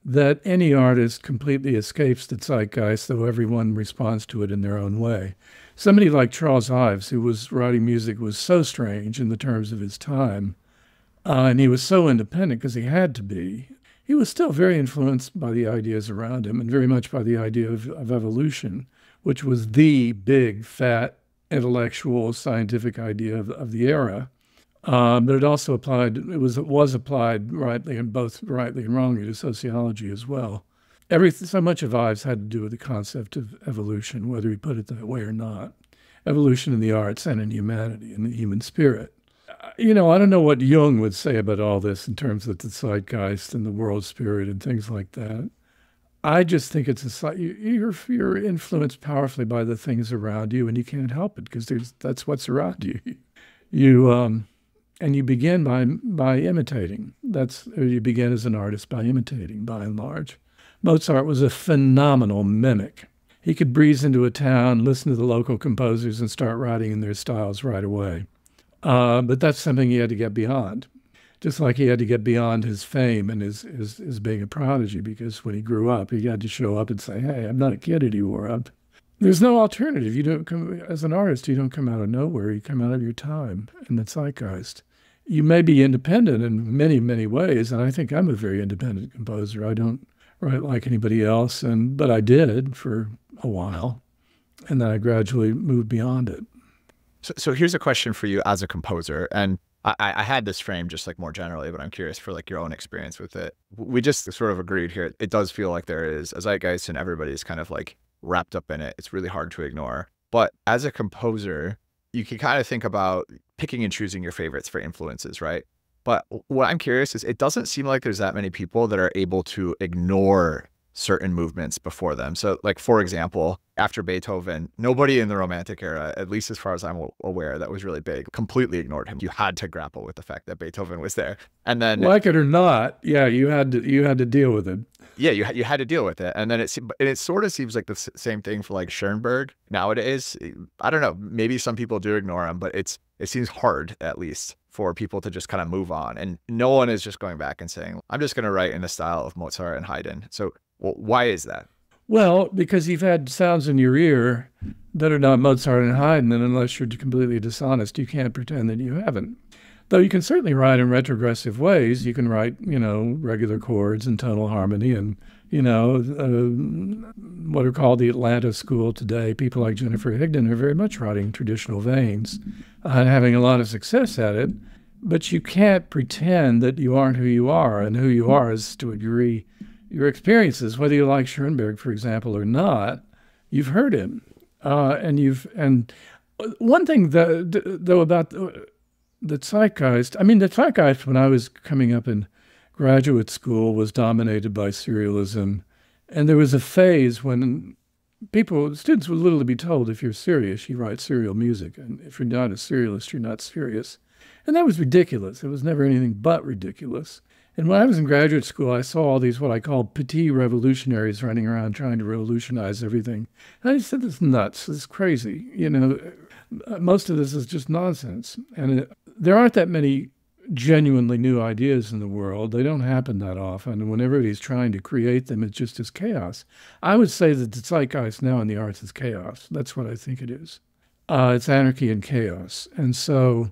that any artist completely escapes the zeitgeist, though everyone responds to it in their own way. Somebody like Charles Ives, who was writing music, was so strange in the terms of his time, and he was so independent because he had to be. He was still very influenced by the ideas around him and very much by the idea of evolution, which was the big, fat, intellectual, scientific idea of the era. But it also applied, it was applied rightly and both rightly and wrongly to sociology as well. So much of Ives had to do with the concept of evolution, whether he put it that way or not. Evolution in the arts and in humanity and the human spirit. I don't know what Jung would say about all this in terms of the zeitgeist and the world spirit and things like that. I just think you're influenced powerfully by the things around you, and you can't help it because that's what's around you. And you begin by imitating. You begin as an artist by imitating, by and large. Mozart was a phenomenal mimic. He could breeze into a town, listen to the local composers, and start writing in their styles right away. But that's something he had to get beyond. Just like he had to get beyond his fame and his being a prodigy, because when he grew up, he had to show up and say, hey, I'm not a kid anymore. There's no alternative. You don't come as an artist. You don't come out of nowhere. You come out of your time in the zeitgeist. You may be independent in many, many ways, and I think I'm a very independent composer. I don't write like anybody else, but I did for a while, and then I gradually moved beyond it. So here's a question for you as a composer, and I had this frame just like more generally, but I'm curious for like your own experience with it. We just sort of agreed here. It does feel like there is a zeitgeist and everybody's kind of like wrapped up in it. It's really hard to ignore. But as a composer, you can kind of think about picking and choosing your favorites for influences, right? But what I'm curious is it doesn't seem like there's that many people that are able to ignore certain movements before them. So like, for example, after Beethoven, nobody in the Romantic era, at least as far as I'm aware, that was really big, completely ignored him. You had to grapple with the fact that Beethoven was there. And then, like it or not, yeah, you had to deal with it. Yeah, you had to deal with it. And then it sort of seems like the same thing for like Schoenberg nowadays. I don't know, maybe some people do ignore him, but it seems hard, at least, for people to just kind of move on. And no one is just going back and saying, I'm just going to write in the style of Mozart and Haydn. So why is that? Well, because you've had sounds in your ear that are not Mozart and Haydn, and unless you're completely dishonest, you can't pretend that you haven't. Though you can certainly write in retrogressive ways. You can write, regular chords and tonal harmony and, what are called the Atlanta school today. People like Jennifer Higdon are very much writing traditional veins and having a lot of success at it. But you can't pretend that you aren't who you are, and who you are is, to a degree, your experiences. Whether you like Schoenberg, for example, or not, you've heard him. And one thing, though, about the zeitgeist, the zeitgeist when I was coming up in graduate school was dominated by serialism. And there was a phase when students were literally be told, if you're serious, you write serial music. And if you're not a serialist, you're not serious. And that was ridiculous. It was never anything but ridiculous. And when I was in graduate school, I saw all these what I call petit revolutionaries running around trying to revolutionize everything. And I said, this is nuts. This is crazy. Most of this is just nonsense. And there aren't that many genuinely new ideas in the world. They don't happen that often. And when everybody's trying to create them, it just is chaos. I would say that the zeitgeist now in the arts is chaos. That's what I think it is. It's anarchy and chaos. And so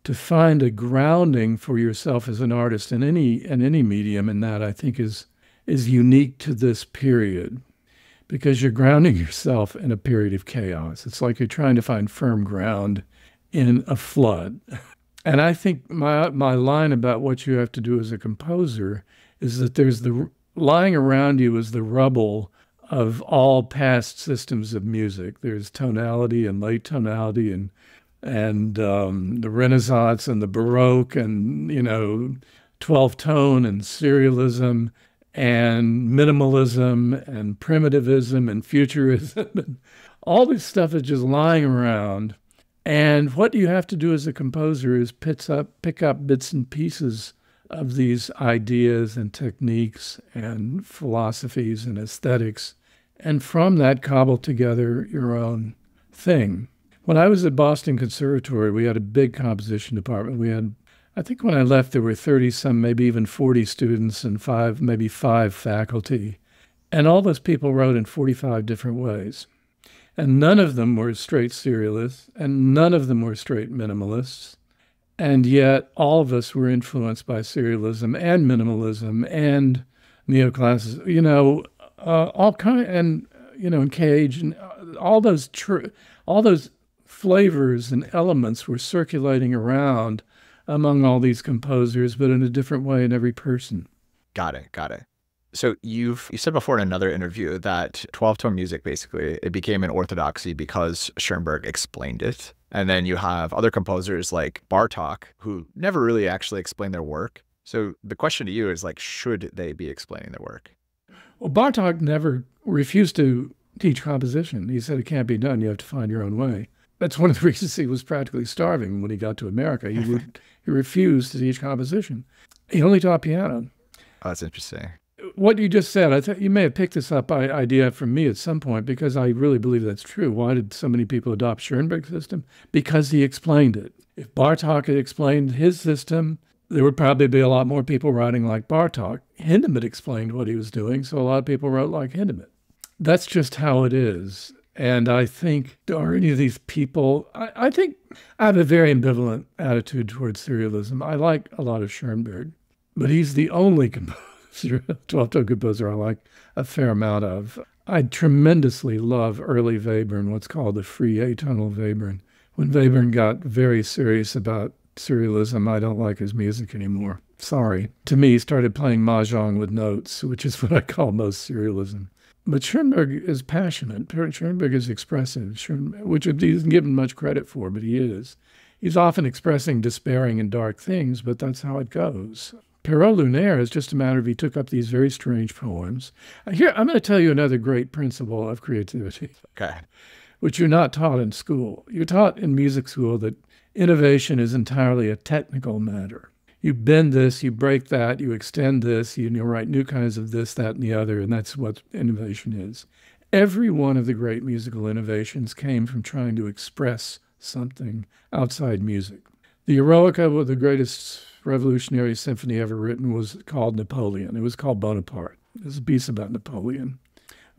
to find a grounding for yourself as an artist in any medium in that, I think is unique to this period, because you're grounding yourself in a period of chaos. It's like you're trying to find firm ground in a flood. And I think my line about what you have to do as a composer is that there's lying around you is the rubble of all past systems of music. There's tonality and late tonality and the Renaissance and the Baroque and, 12th tone and serialism and minimalism and primitivism and futurism. And all this stuff is just lying around. And what you have to do as a composer is pick up bits and pieces of these ideas and techniques and philosophies and aesthetics, and from that cobble together your own thing. When I was at Boston Conservatory, we had a big composition department. I think when I left, there were 30 some, maybe even 40 students and maybe five faculty. And all those people wrote in 45 different ways. And none of them were straight serialists, and none of them were straight minimalists. And yet all of us were influenced by serialism and minimalism and neoclassicism, all kind, and Cage, and all those flavors and elements were circulating around among all these composers, but in a different way in every person. Got it. So you said before in another interview that 12-tone music, basically, it became an orthodoxy because Schoenberg explained it. And then you have other composers like Bartók who never really actually explained their work. So the question to you is, like, should they be explaining their work? Well, Bartók never refused to teach composition. He said it can't be done. You have to find your own way. That's one of the reasons he was practically starving when he got to America. He refused to teach composition. He only taught piano. Oh, that's interesting. What you just said, I thought you may have picked this up idea from me at some point, because I really believe that's true. Why did so many people adopt Schoenberg's system? Because he explained it. If Bartók had explained his system, there would probably be a lot more people writing like Bartók. Hindemith explained what he was doing, so a lot of people wrote like Hindemith. That's just how it is. And I think, are any of these people, I think I have a very ambivalent attitude towards serialism. I like a lot of Schoenberg, but he's the only composer, 12-tone composer I like a fair amount of. I tremendously love early Webern, what's called the free atonal Webern. When Webern got very serious about serialism, I don't like his music anymore. Sorry. To me, he started playing mahjong with notes, which is what I call most serialism. But Schoenberg is passionate. Schoenberg is expressive, which he isn't given much credit for, but he is. He's often expressing despairing and dark things, but that's how it goes. Perrault Lunaire is just a matter of he took up these very strange poems. Here, I'm going to tell you another great principle of creativity, Okay. which you're not taught in school. You're taught in music school that innovation is entirely a technical matter. You bend this, you break that, you extend this, you write new kinds of this, that, and the other, and that's what innovation is. Every one of the great musical innovations came from trying to express something outside music. The Eroica, the greatest revolutionary symphony ever written, was called Napoleon. It was called Bonaparte. It was a piece about Napoleon.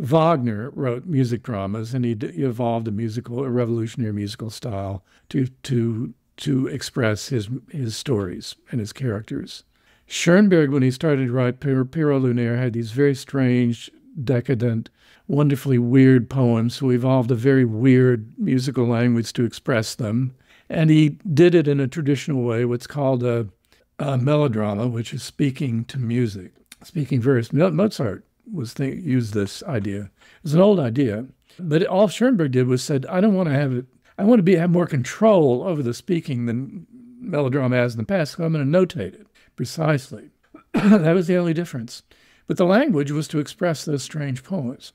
Wagner wrote music dramas, and he evolved a revolutionary musical style to express his stories and his characters. Schoenberg, when he started to write Perrault Lunaire, had these very strange, decadent, wonderfully weird poems, so he evolved a very weird musical language to express them. And he did it in a traditional way, what's called a melodrama, which is speaking to music, speaking verse. Mozart used this idea. It was an old idea, but all Schoenberg did was said, I want to have more control over the speaking than melodrama has in the past, so I'm going to notate it precisely. That was the only difference. But the language was to express those strange poems.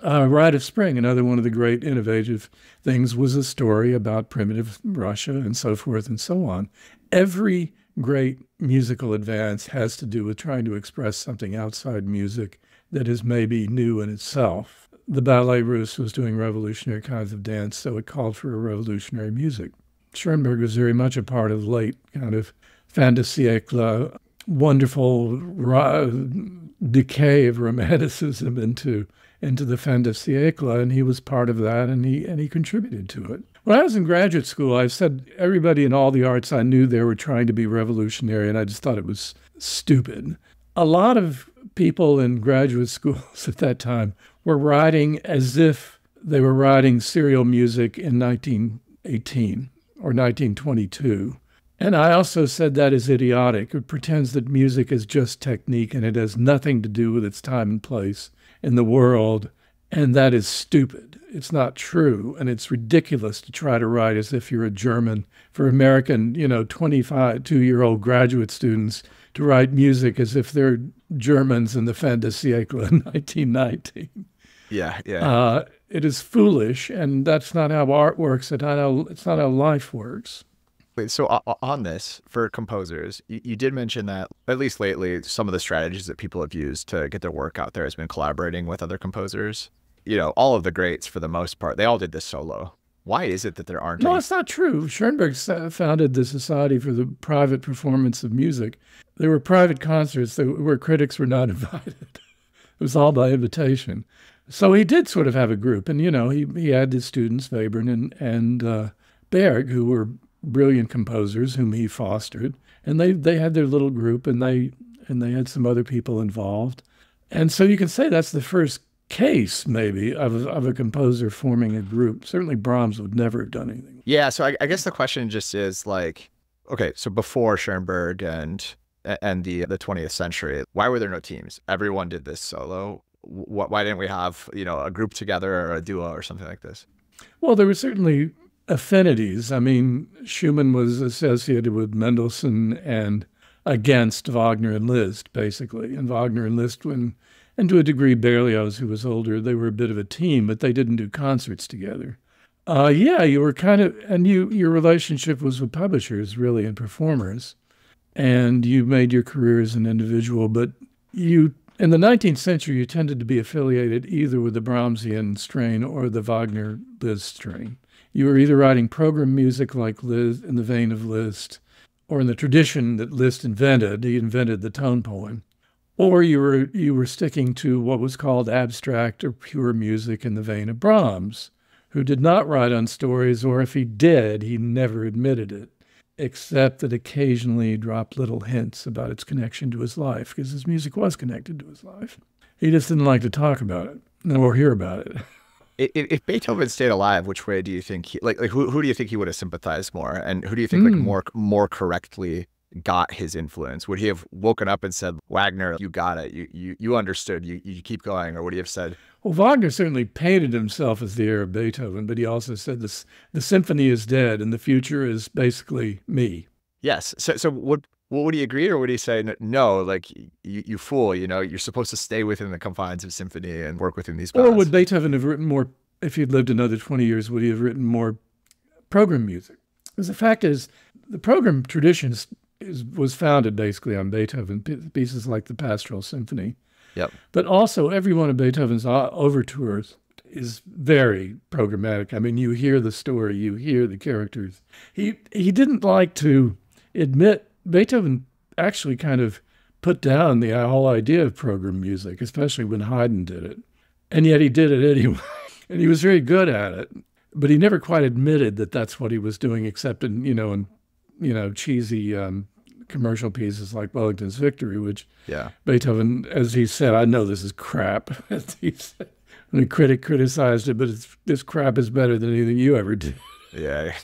Rite of Spring, another one of the great innovative things, was a story about primitive Russia and so forth and so on. Every great musical advance has to do with trying to express something outside music that is maybe new in itself. The Ballet Russe was doing revolutionary kinds of dance, so it called for a revolutionary music. Schoenberg was very much a part of late kind of fin de siècle, wonderful decay of romanticism into the fin de siècle, and he was part of that, and he contributed to it. When I was in graduate school, I said everybody in all the arts I knew they were trying to be revolutionary, and I just thought it was stupid. A lot of people in graduate schools at that time were writing as if they were writing serial music in 1918 or 1922. And I also said that is idiotic. It pretends that music is just technique and it has nothing to do with its time and place in the world. And that is stupid. It's not true. And it's ridiculous to try to write as if you're a German for American, 22-year-old graduate students to write music as if they're Germans in the fin de siècle in 1919. Yeah, yeah. It is foolish, and that's not how art works. It's not how life works. Wait, so on this, for composers, you did mention that, at least lately, some of the strategies that people have used to get their work out there has been collaborating with other composers. All of the greats, for the most part, they all did this solo. Why is it that there aren't No, any? it's not true. Schoenberg founded the Society for the Private Performance of Music. There were private concerts where critics were not invited. It was all by invitation. So he did sort of have a group. And, he had his students, Webern and Berg, who were brilliant composers whom he fostered. And they had their little group, and they had some other people involved. And so you can say that's the first case, maybe, of a composer forming a group. Certainly Brahms would never have done anything. Yeah, so I guess the question just is like, okay, so before Schoenberg and the 20th century, why were there no teams? Everyone did this solo. Why didn't we have, a group together or a duo or something like this? Well, there were certainly affinities. I mean, Schumann was associated with Mendelssohn and against Wagner and Liszt, basically. And Wagner and Liszt, and to a degree Berlioz, who was older, they were a bit of a team, but they didn't do concerts together. Yeah, you were your relationship was with publishers, really, and performers. And you made your career as an individual, but in the 19th century, you tended to be affiliated either with the Brahmsian strain or the Wagner-Liszt strain. You were either writing program music like Liszt, in the vein of Liszt, or in the tradition that Liszt invented. He invented the tone poem. Or you were sticking to what was called abstract or pure music in the vein of Brahms, who did not write on stories, or if he did, he never admitted it, except that occasionally he dropped little hints about its connection to his life, because his music was connected to his life. He just didn't like to talk about it or hear about it. If Beethoven stayed alive, which way do you think who do you think he would have sympathized more, and who do you think more correctly got his influence? Would he have woken up and said, Wagner, you got it, you understood, you keep going, or would he have said? Well, Wagner certainly painted himself as the heir of Beethoven, but he also said the symphony is dead and the future is basically me. Yes. So would he agree, or would he say, no, like, you fool, you're supposed to stay within the confines of symphony and work within these bounds? Or would Beethoven have written more, if he'd lived another 20 years, would he have written more program music? Because the fact is, the program tradition was founded basically on Beethoven, pieces like the Pastoral Symphony. Yep. But also every one of Beethoven's overtures is very programmatic. I mean, you hear the story, you hear the characters. He didn't like to admit, Beethoven actually kind of put down the whole idea of program music, especially when Haydn did it. And yet he did it anyway. And he was very good at it. But he never quite admitted that that's what he was doing, except in cheesy commercial pieces like Wellington's Victory, which Beethoven, as he said, I know this is crap, as he said. When a critic criticized it, but this crap is better than anything you ever did. Yeah.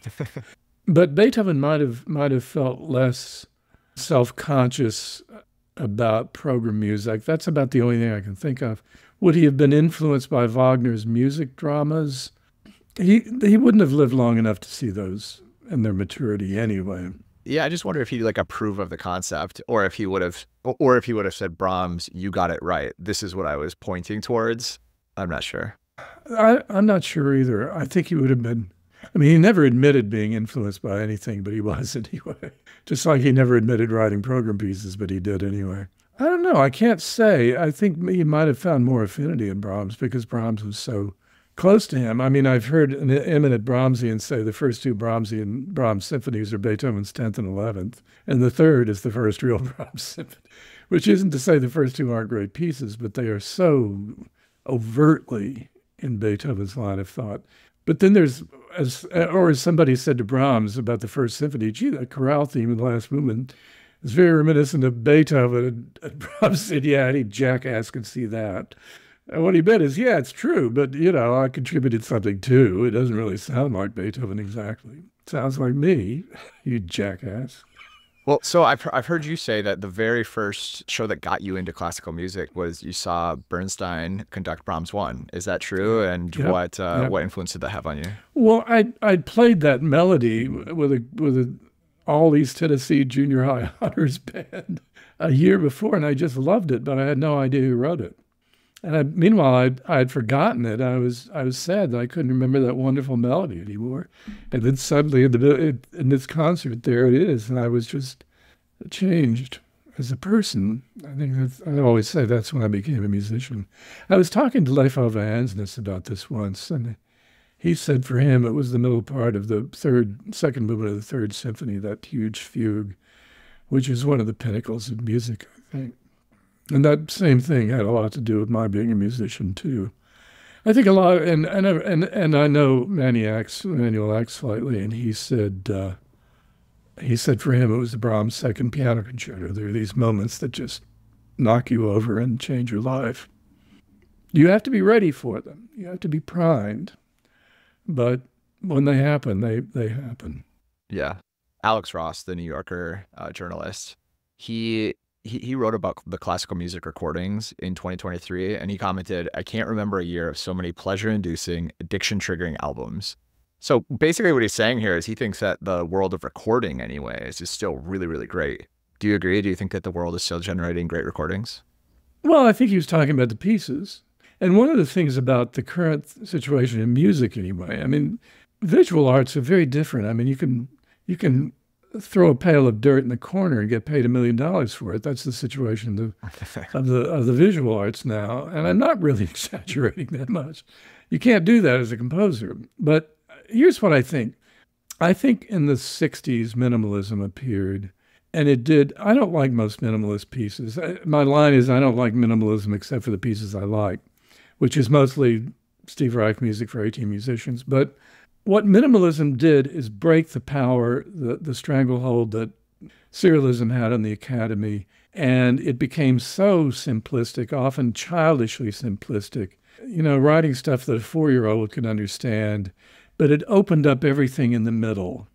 But Beethoven might have felt less self-conscious about program music. That's about the only thing I can think of. Would he have been influenced by Wagner's music dramas? He wouldn't have lived long enough to see those in their maturity anyway. Yeah, I just wonder if he'd approve of the concept, or if he would have said, Brahms, you got it right. This is what I was pointing towards. I'm not sure. I'm not sure either. I think he would have been. I mean, he never admitted being influenced by anything, but he was anyway. Just like he never admitted writing program pieces, but he did anyway. I don't know. I can't say. I think he might have found more affinity in Brahms because Brahms was so close to him. I mean, I've heard an eminent Brahmsian say the first two Brahms symphonies are Beethoven's 10th and 11th, and the third is the first real Brahms symphony, which isn't to say the first two aren't great pieces, but they are so overtly in Beethoven's line of thought. But then there's, as somebody said to Brahms about the first symphony, gee, that chorale theme in the last movement is very reminiscent of Beethoven. And Brahms said, yeah, any jackass can see that. And what he meant is, yeah, it's true, but, I contributed something too. It doesn't really sound like Beethoven exactly. It sounds like me, you jackass. Well, so I've heard you say that the very first show that got you into classical music was you saw Bernstein conduct Brahms 1. Is that true? And Yep. Yep. what influence did that have on you? Well, I played that melody with a all East Tennessee Junior High honors band a year before, and I just loved it, but I had no idea who wrote it. And meanwhile, I had forgotten it. I was sad that I couldn't remember that wonderful melody anymore. And then suddenly in this concert, there it is, and I was just changed as a person. I always say that's when I became a musician. I was talking to Leif Ove Ansnes about this once, and he said for him it was the middle part of the second movement of the Third Symphony, that huge fugue, which is one of the pinnacles of music, I think. And that same thing had a lot to do with my being a musician too. I think a lot, and I know Manuel X slightly, and he said for him it was the Brahms Second Piano Concerto. There are these moments that just knock you over and change your life. You have to be ready for them. You have to be primed. But when they happen, they happen. Yeah. Alex Ross, the New Yorker journalist, he wrote about the classical music recordings in 2023, and he commented, "I can't remember a year of so many pleasure-inducing, addiction-triggering albums." So basically what he's saying here is he thinks that the world of recording anyways is still really, really great. Do you agree? Do you think that the world is still generating great recordings? Well, I think he was talking about the pieces. And one of the things about the current situation in music anyway, I mean, visual arts are very different. I mean, you can throw a pail of dirt in the corner and get paid $1 million for it. That's the situation of the visual arts now. And I'm not really exaggerating that much. You can't do that as a composer. But here's what I think. I think in the 60s, minimalism appeared. And it did. I don't like most minimalist pieces. My line is I don't like minimalism except for the pieces I like, which is mostly Steve Reich music for 18 musicians. But what minimalism did is break the power, the stranglehold that serialism had on the Academy, and it became so simplistic, often childishly simplistic, writing stuff that a 4-year-old could understand, but it opened up everything in the middle.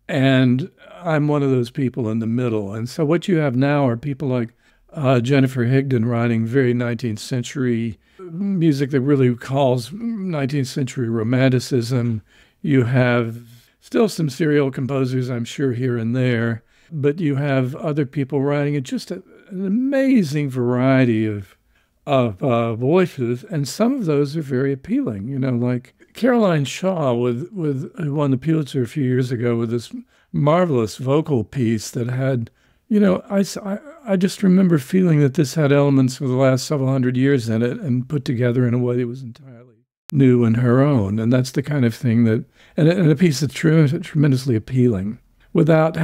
And I'm one of those people in the middle. And so what you have now are people like Jennifer Higdon writing very 19th century music that really calls 19th century romanticism. You have still some serial composers, I'm sure, here and there, but you have other people writing just an amazing variety of voices, and some of those are very appealing. Like Caroline Shaw, who won the Pulitzer a few years ago with this marvelous vocal piece that had, I just remember feeling that this had elements of the last several hundred years in it and put together in a way that was entirely new and her own. And that's the kind of thing that, and a piece that's tremendously appealing without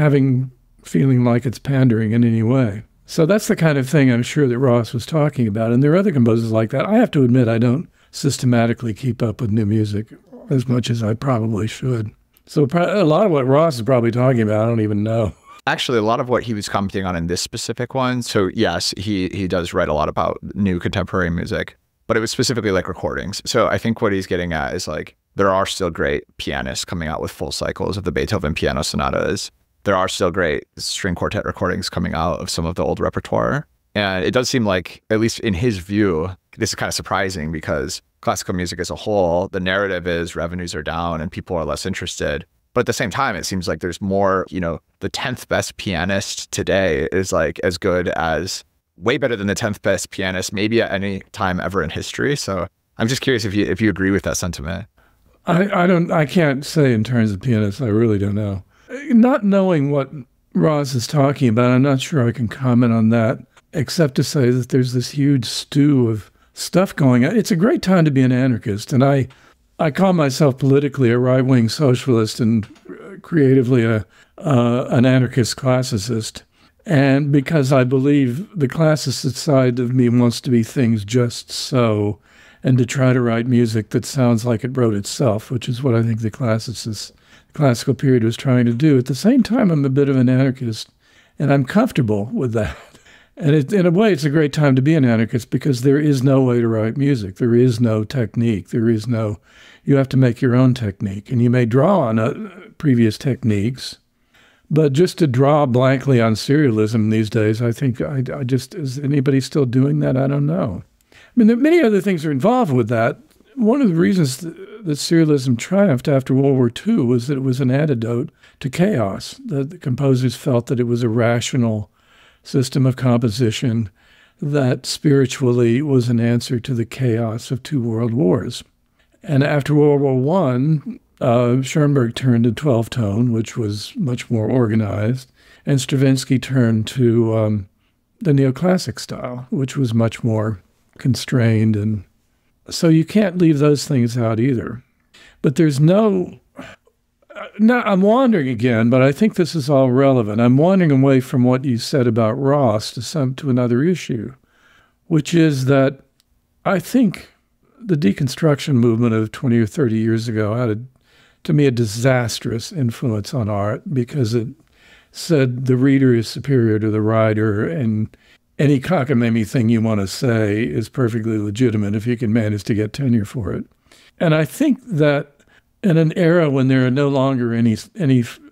feeling like it's pandering in any way. So that's the kind of thing I'm sure that Ross was talking about. And there are other composers like that. I have to admit, I don't systematically keep up with new music as much as I probably should. So a lot of what Ross is probably talking about, I don't even know. Actually, a lot of what he was commenting on in this specific one, so yes, he does write a lot about new contemporary music, but it was specifically like recordings. So I think what he's getting at is like, there are still great pianists coming out with full cycles of the Beethoven piano sonatas. There are still great string quartet recordings coming out of some of the old repertoire. And it does seem like, at least in his view, this is kind of surprising because classical music as a whole, the narrative is revenues are down and people are less interested. But at the same time, it seems like there's more, the 10th best pianist today is like as good as, way better than the 10th best pianist maybe at any time ever in history. So I'm just curious if you agree with that sentiment. I can't say in terms of pianists. I really don't know. Not knowing what Ross is talking about, I'm not sure I can comment on that, except to say that there's this huge stew of stuff going on. It's a great time to be an anarchist, and I call myself politically a right-wing socialist and creatively an anarchist classicist. And because I believe the classicist side of me wants to be things just so, and to try to write music that sounds like it wrote itself, which is what I think the classical period was trying to do. At the same time, I'm a bit of an anarchist, and I'm comfortable with that. And in a way, it's a great time to be an anarchist because there is no way to write music. There is no technique. You have to make your own technique. And you may draw on previous techniques, But just to draw blankly on serialism these days, I think is anybody still doing that? I don't know. I mean, there are many other things are involved with that. One of the reasons that serialism triumphed after World War II was that it was an antidote to chaos. The composers felt that it was a rational system of composition that spiritually was an answer to the chaos of two world wars. And after World War I, Schoenberg turned to 12-tone, which was much more organized, and Stravinsky turned to the neoclassic style, which was much more constrained. And so you can't leave those things out either. But there's no, I'm wandering again, but I think this is all relevant. I'm wandering away from what you said about Ross to another issue, which is that I think the deconstruction movement of 20 or 30 years ago had, to me, a disastrous influence on art because it said the reader is superior to the writer, and any cockamamie thing you want to say is perfectly legitimate if you can manage to get tenure for it. And I think that in an era when there are no longer any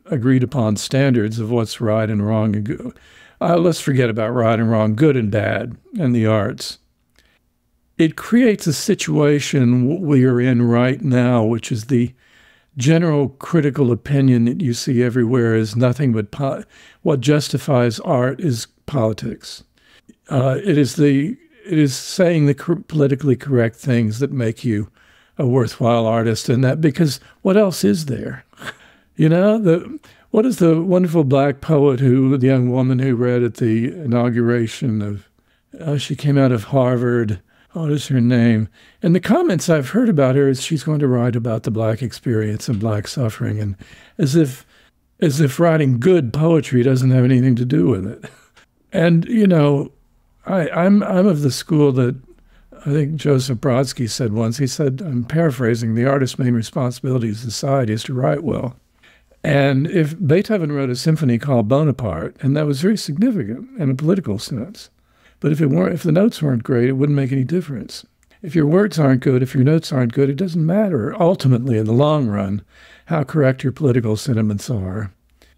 agreed upon standards of what's right and wrong and good, let's forget about right and wrong, good and bad in the arts. It creates a situation we are in right now, which is the general critical opinion that you see everywhere is nothing but what justifies art is politics. It is saying the politically correct things that make you a worthwhile artist, and that because what else is there? You know, what is the wonderful black poet the young woman who read at the inauguration of, she came out of Harvard. What is her name? And the comments I've heard about her is she's going to write about the black experience and black suffering, and as if writing good poetry doesn't have anything to do with it. And you know, I'm of the school that I think Joseph Brodsky said once. He said, I'm paraphrasing, the artist's main responsibility in society is to write well. And if Beethoven wrote a symphony called Bonaparte, and that was very significant in a political sense, but if the notes weren't great, it wouldn't make any difference. If your words aren't good, if your notes aren't good, it doesn't matter ultimately in the long run how correct your political sentiments are.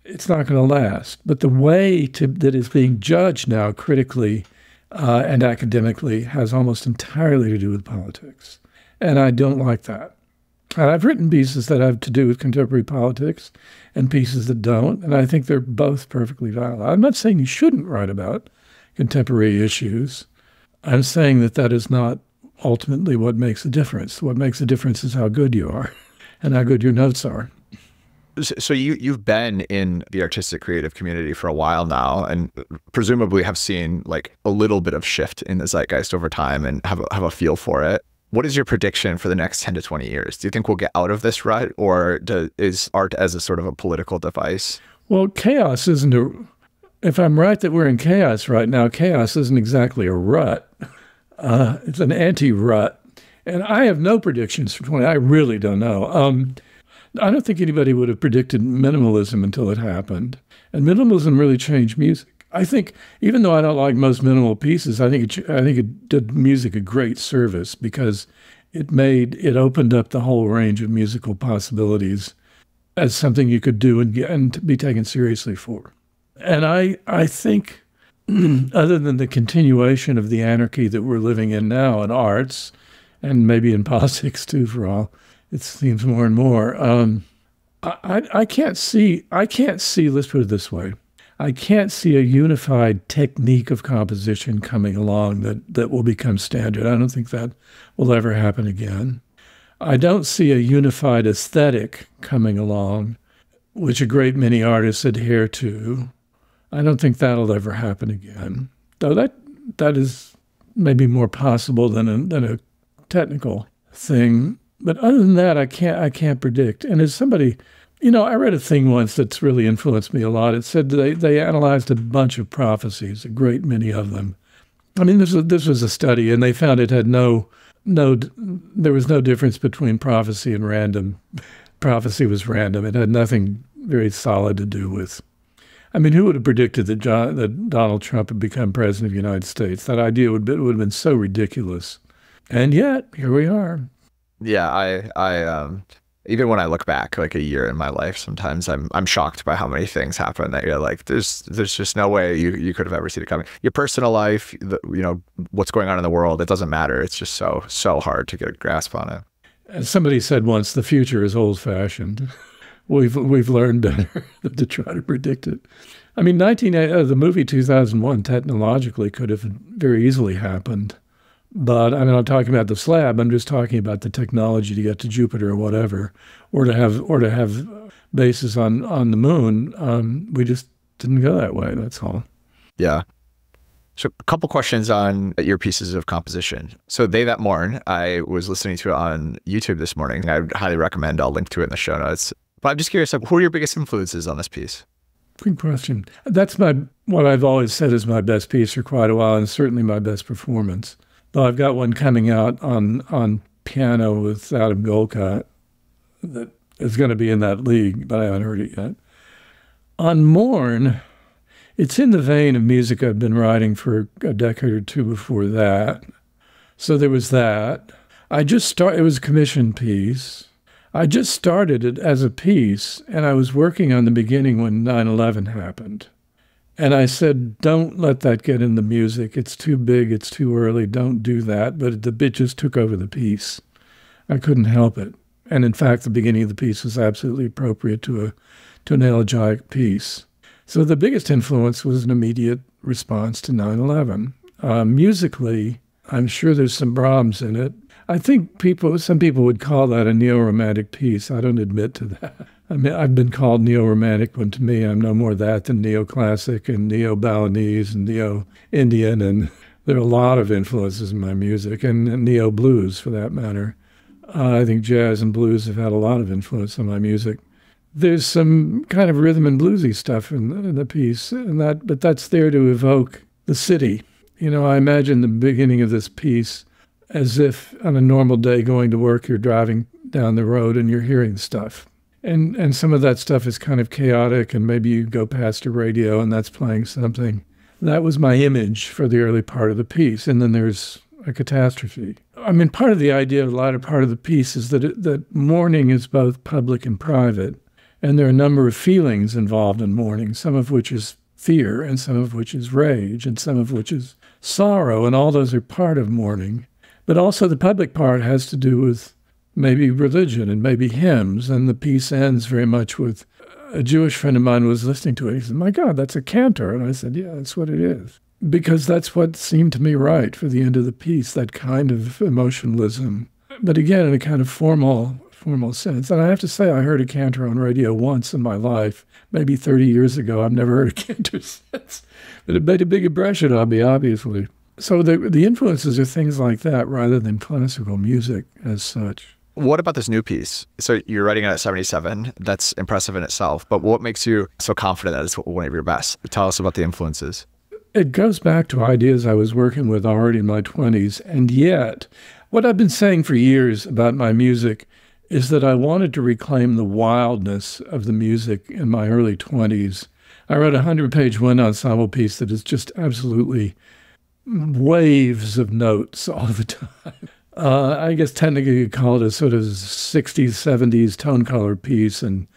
It's not going to last. But the way that is being judged now critically and academically has almost entirely to do with politics. And I don't like that. And I've written pieces that have to do with contemporary politics and pieces that don't, and I think they're both perfectly valid. I'm not saying you shouldn't write about contemporary issues. I'm saying that is not ultimately what makes a difference. What makes a difference is how good you are and how good your notes are. So you've been in the artistic creative community for a while now, and presumably have seen like a little bit of shift in the zeitgeist over time and have a feel for it. What is your prediction for the next 10 to 20 years? Do you think we'll get out of this rut, or is art as a sort of a political device? Well, chaos isn't if I'm right that we're in chaos right now, chaos isn't exactly a rut. It's an anti-rut. And I have no predictions for 20. I really don't know. I don't think anybody would have predicted minimalism until it happened. And minimalism really changed music. I think, even though I don't like most minimal pieces, I think it did music a great service because it opened up the whole range of musical possibilities as something you could do and to be taken seriously for. And I think, other than the continuation of the anarchy that we're living in now in arts, and maybe in politics too, for all it seems more and more, I can't see. Let's put it this way: I can't see a unified technique of composition coming along that will become standard. I don't think that will ever happen again. I don't see a unified aesthetic coming along, which a great many artists adhere to. I don't think that'll ever happen again, though that is maybe more possible than a technical thing. But other than that, I can't predict. And as somebody, I read a thing once that's really influenced me a lot. It said they analyzed a bunch of prophecies, a great many of them. I mean, this was a study, and they found it had there was no difference between prophecy and random. Prophecy was random. It had nothing very solid to do with. I mean, who would have predicted that Donald Trump would become president of the United States? That idea would have been so ridiculous. And yet, here we are. Yeah, Even when I look back like a year in my life, sometimes I'm shocked by how many things happen that you're like, there's just no way you could have ever seen it coming. Your personal life, what's going on in the world, it doesn't matter. It's just so hard to get a grasp on it. As somebody said once, the future is old-fashioned. We've learned better than to try to predict it. I mean, the movie 2001 technologically could have very easily happened. But I'm not talking about the slab. I'm just talking about the technology to get to Jupiter or whatever, or to have bases on the moon. We just didn't go that way. That's all. Yeah. So a couple questions on your pieces of composition. So They That Mourn, I was listening to it on YouTube this morning. I would highly recommend. I'll link to it in the show notes. But I'm just curious, like, who are your biggest influences on this piece? Good question. That's what I've always said is my best piece for quite a while, and certainly my best performance. Though I've got one coming out on piano with Adam Golka that is going to be in that league, but I haven't heard it yet. On Mourn, it's in the vein of music I've been writing for a decade or two before that. So there was that. It was a commissioned piece. I just started it as a piece, and I was working on the beginning when 9/11 happened. And I said, don't let that get in the music. It's too big. It's too early. Don't do that. But the bit just took over the piece. I couldn't help it. And in fact, the beginning of the piece was absolutely appropriate to an elegiac piece. So the biggest influence was an immediate response to 9/11. Musically, I'm sure there's some Brahms in it. I think some people would call that a neo-romantic piece. I don't admit to that. I mean, I've been called neo-romantic, when to me I'm no more that than neoclassic and neo-Balinese and neo-Indian, and there are a lot of influences in my music, and neo-blues for that matter. I think jazz and blues have had a lot of influence on my music. There's some kind of rhythm and bluesy stuff in the piece, but that's there to evoke the city. I imagine the beginning of this piece as if on a normal day going to work, you're driving down the road and you're hearing stuff. And some of that stuff is kind of chaotic, and maybe you go past a radio and that's playing something. That was my image for the early part of the piece. And then there's a catastrophe. I mean, part of the idea, the latter part of the piece, is that mourning is both public and private. And there are a number of feelings involved in mourning, some of which is fear, and some of which is rage, and some of which is sorrow. And all those are part of mourning. But also the public part has to do with maybe religion and maybe hymns. And the piece ends very much with a Jewish friend of mine was listening to it. He said, "My God, that's a cantor." And I said, "Yeah, that's what it is." Because that's what seemed to me right for the end of the piece, that kind of emotionalism. But again, in a kind of formal sense. And I have to say, I heard a cantor on radio once in my life, maybe 30 years ago. I've never heard a cantor since. But it made a big impression on me, obviously. So the influences are things like that rather than classical music as such. What about this new piece? So you're writing it at 77. That's impressive in itself. But what makes you so confident that it's one of your best? Tell us about the influences. It goes back to ideas I was working with already in my 20s. And yet, what I've been saying for years about my music is that I wanted to reclaim the wildness of the music in my early 20s. I wrote a 100-page wind ensemble piece that is just absolutely waves of notes all the time. I guess technically you could call it a sort of 60s, 70s tone color piece. And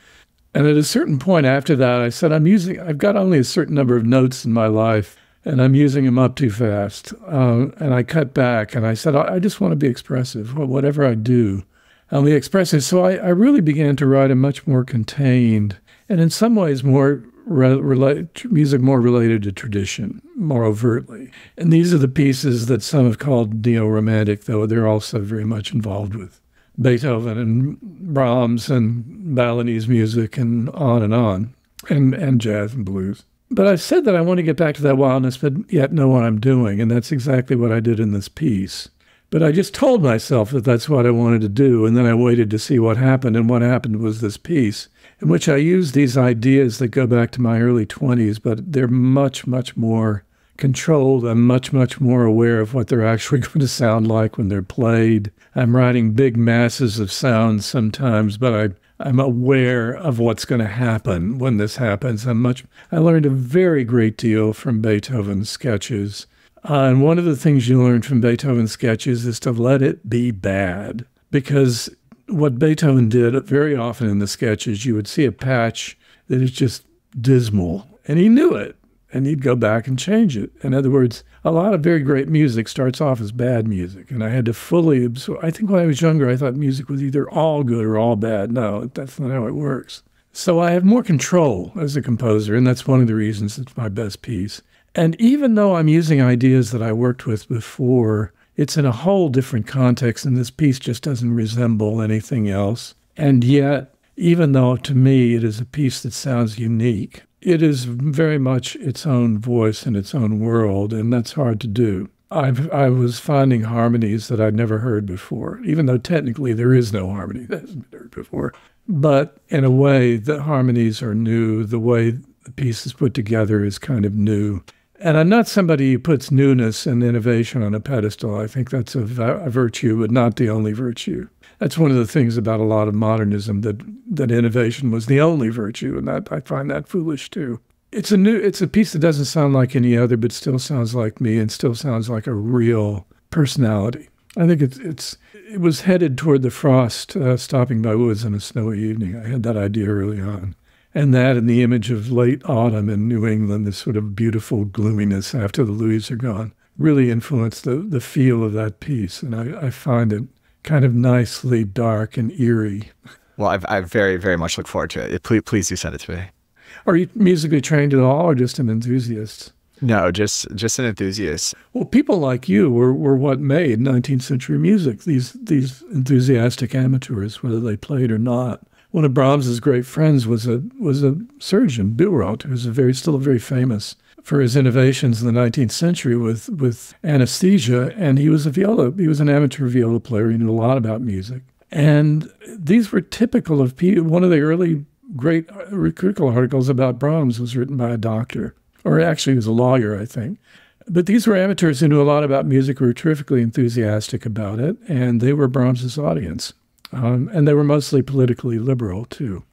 at a certain point after that, I said, I've got only a certain number of notes in my life, and I'm using them up too fast. And I cut back, and I said, I just want to be expressive. Whatever I do, I'll be expressive. So I really began to write a much more contained, and in some ways music more related to tradition, more overtly. And these are the pieces that some have called neo-romantic, though they're also very much involved with Beethoven and Brahms and Balinese music and on, and jazz and blues. But I said that I want to get back to that wildness, but yet know what I'm doing, and that's exactly what I did in this piece. But I just told myself that that's what I wanted to do, and then I waited to see what happened, and what happened was this piece in which I use these ideas that go back to my early 20s, but they're much, much more controlled. I'm much, much more aware of what they're actually going to sound like when they're played. I'm writing big masses of sounds sometimes, but I'm aware of what's going to happen when this happens. I learned a very great deal from Beethoven's sketches. And one of the things you learn from Beethoven's sketches is to let it be bad, because what Beethoven did very often in the sketches, you would see a patch that is just dismal, and he knew it, and he'd go back and change it. In other words, a lot of very great music starts off as bad music, and I had to fully absorb. I think when I was younger, I thought music was either all good or all bad. No, that's not how it works. So I have more control as a composer, and that's one of the reasons it's my best piece. And even though I'm using ideas that I worked with before, it's in a whole different context, and this piece just doesn't resemble anything else. And yet, even though to me it is a piece that sounds unique, it is very much its own voice and its own world, and that's hard to do. I was finding harmonies that I'd never heard before, even though technically there is no harmony that hasn't been heard before. But in a way, the harmonies are new. The way the piece is put together is kind of new. And I'm not somebody who puts newness and innovation on a pedestal. I think that's a virtue, but not the only virtue. That's one of the things about a lot of modernism, that innovation was the only virtue, and that I find that foolish too. It's a piece that doesn't sound like any other, but still sounds like me and still sounds like a real personality. I think it was headed toward the frost, stopping by woods on a snowy evening. I had that idea early on. And that and the image of late autumn in New England, this sort of beautiful gloominess after the leaves are gone, really influenced the feel of that piece. And I find it kind of nicely dark and eerie. Well, I very, very much look forward to it. Please do send it to me. Are you musically trained at all, or just an enthusiast? No, just an enthusiast. Well, people like you were what made 19th century music, these enthusiastic amateurs, whether they played or not. One of Brahms's great friends was a surgeon, Billroth, who's still very famous for his innovations in the 19th century with anesthesia, and he was an amateur viola player. He knew a lot about music. And these were typical of people. One of the early great critical articles about Brahms was written by a doctor, or actually he was a lawyer, I think. But these were amateurs who knew a lot about music, who were terrifically enthusiastic about it, and they were Brahms's audience. And they were mostly politically liberal, too.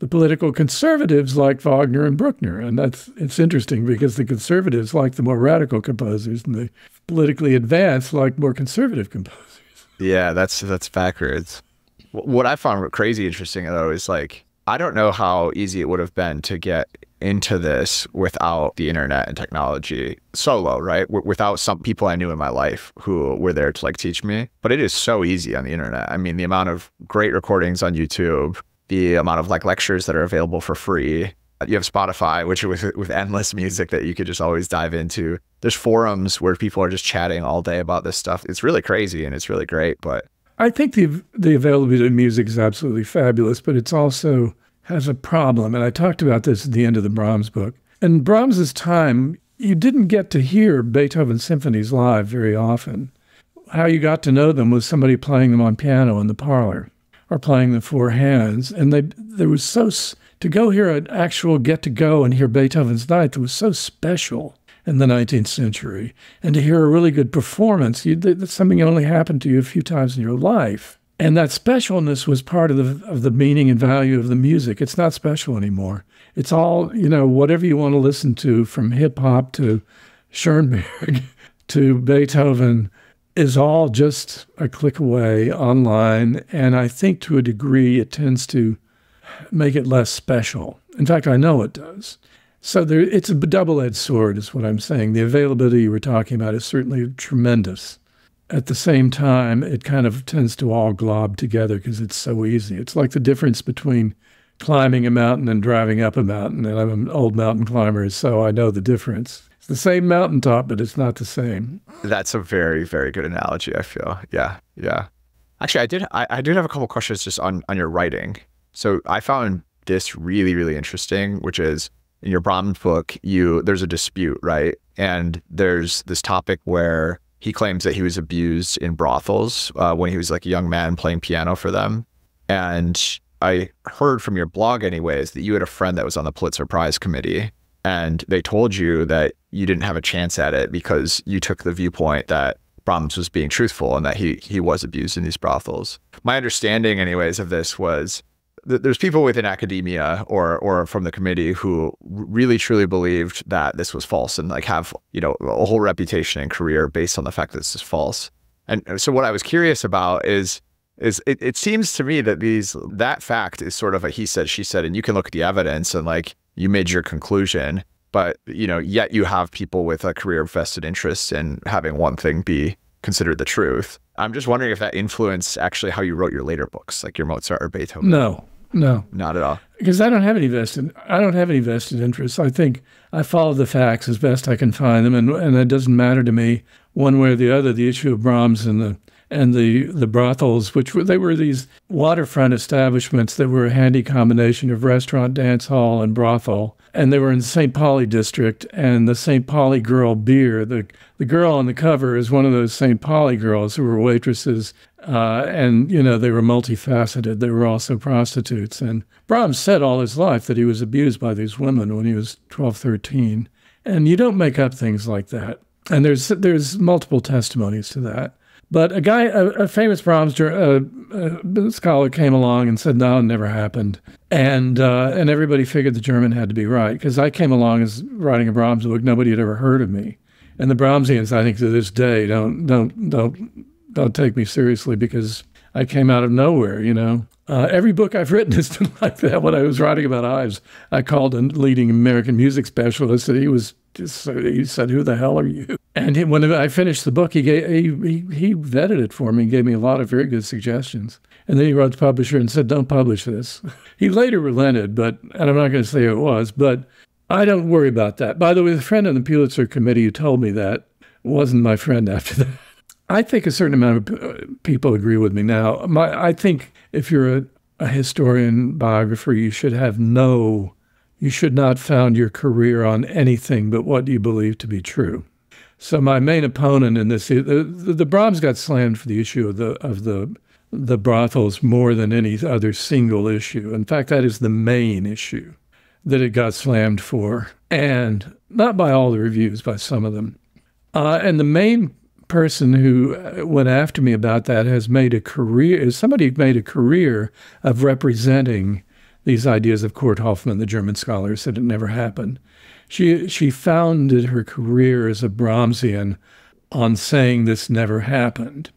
The political conservatives liked Wagner and Bruckner, and it's interesting because the conservatives liked the more radical composers, and the politically advanced liked more conservative composers. Yeah, that's backwards. What I found crazy interesting, though, is like, I don't know how easy it would have been to get into this without the internet and technology solo, right? Without some people I knew in my life who were there to like teach me. But it is so easy on the internet. I mean, the amount of great recordings on YouTube, the amount of like lectures that are available for free. You have Spotify, which with endless music that you could just always dive into. There's forums where people are just chatting all day about this stuff. It's really crazy and it's really great, but I think the availability of music is absolutely fabulous, but it's also has a problem. And I talked about this at the end of the Brahms book. In Brahms's time, you didn't get to hear Beethoven symphonies live very often. How you got to know them was somebody playing them on piano in the parlor or playing the four hands. And there was to go hear an actual get to go and hear Beethoven's Ninth was so special in the 19th century. And to hear a really good performance, that's something that only happened to you a few times in your life. And that specialness was part of the meaning and value of the music. It's not special anymore. It's all, whatever you want to listen to, from hip-hop to Schoenberg to Beethoven, is all just a click away online. And I think to a degree it tends to make it less special. In fact, I know it does. So it's a double-edged sword is what I'm saying. The availability you were talking about is certainly tremendous. At the same time, it kind of tends to all glob together because it's so easy. It's like the difference between climbing a mountain and driving up a mountain. And I'm an old mountain climber, so I know the difference. It's the same mountaintop, but it's not the same. That's a very, very good analogy, I feel. Yeah, yeah. Actually, I did have a couple questions just on your writing. So I found this really, really interesting, which is in your Brahms book, there's a dispute, right? And there's this topic where he claims that he was abused in brothels when he was like a young man playing piano for them. And I heard from your blog anyways that you had a friend that was on the Pulitzer Prize committee, and they told you that you didn't have a chance at it because you took the viewpoint that Brahms was being truthful and that he was abused in these brothels. My understanding anyways of this was there's people within academia or from the committee who really truly believed that this was false and like have, a whole reputation and career based on the fact that this is false. And so what I was curious about is It seems to me that that fact is sort of a he said, she said, and you can look at the evidence and like you made your conclusion, but yet you have people with a career vested interest in having one thing be considered the truth. I'm just wondering if that influenced actually how you wrote your later books, like your Mozart or Beethoven. No, not at all. Because I don't have any vested interests. I think I follow the facts as best I can find them, and it doesn't matter to me one way or the other. The issue of Brahms and the brothels, they were these waterfront establishments that were a handy combination of restaurant, dance hall, and brothel. And they were in the St. Pauli district, and the St. Pauli girl beer. The girl on the cover is one of those St. Pauli girls who were waitresses, and they were multifaceted. They were also prostitutes. And Brahms said all his life that he was abused by these women when he was 12, 13. And you don't make up things like that. And there's multiple testimonies to that. But a famous Brahms scholar came along and said, no, it never happened. And everybody figured the German had to be right, because I came along as writing a Brahms book. Nobody had ever heard of me. And the Brahmsians, I think to this day, don't take me seriously because I came out of nowhere, Every book I've written has been like that. When I was writing about Ives, I called a leading American music specialist, and he said, "Who the hell are you?" And when I finished the book, he vetted it for me and gave me a lot of very good suggestions. And then he wrote to the publisher and said, "Don't publish this." He later relented, and I'm not going to say who it was, but I don't worry about that. By the way, the friend on the Pulitzer Committee who told me that wasn't my friend after that. I think a certain amount of people agree with me now. I think if you're a historian biographer, you should not found your career on anything but what you believe to be true. So my main opponent in this, the Brahms got slammed for the issue of the brothels more than any other single issue. In fact, that is the main issue that it got slammed for, and not by all the reviews, by some of them. And the main person who went after me about that is somebody who made a career of representing these ideas of Kurt Hoffmann, the German scholar, said it never happened. She founded her career as a Brahmsian on saying this never happened.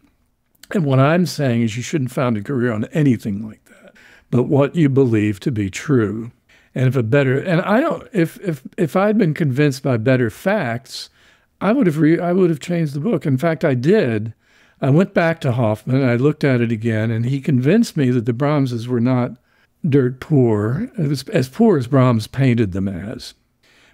And what I'm saying is you shouldn't found a career on anything like that, but what you believe to be true. And if I'd been convinced by better facts, I would have changed the book. In fact, I did. I went back to Hoffmann, I looked at it again, and he convinced me that the Brahmses were not dirt poor, as poor as Brahms painted them as.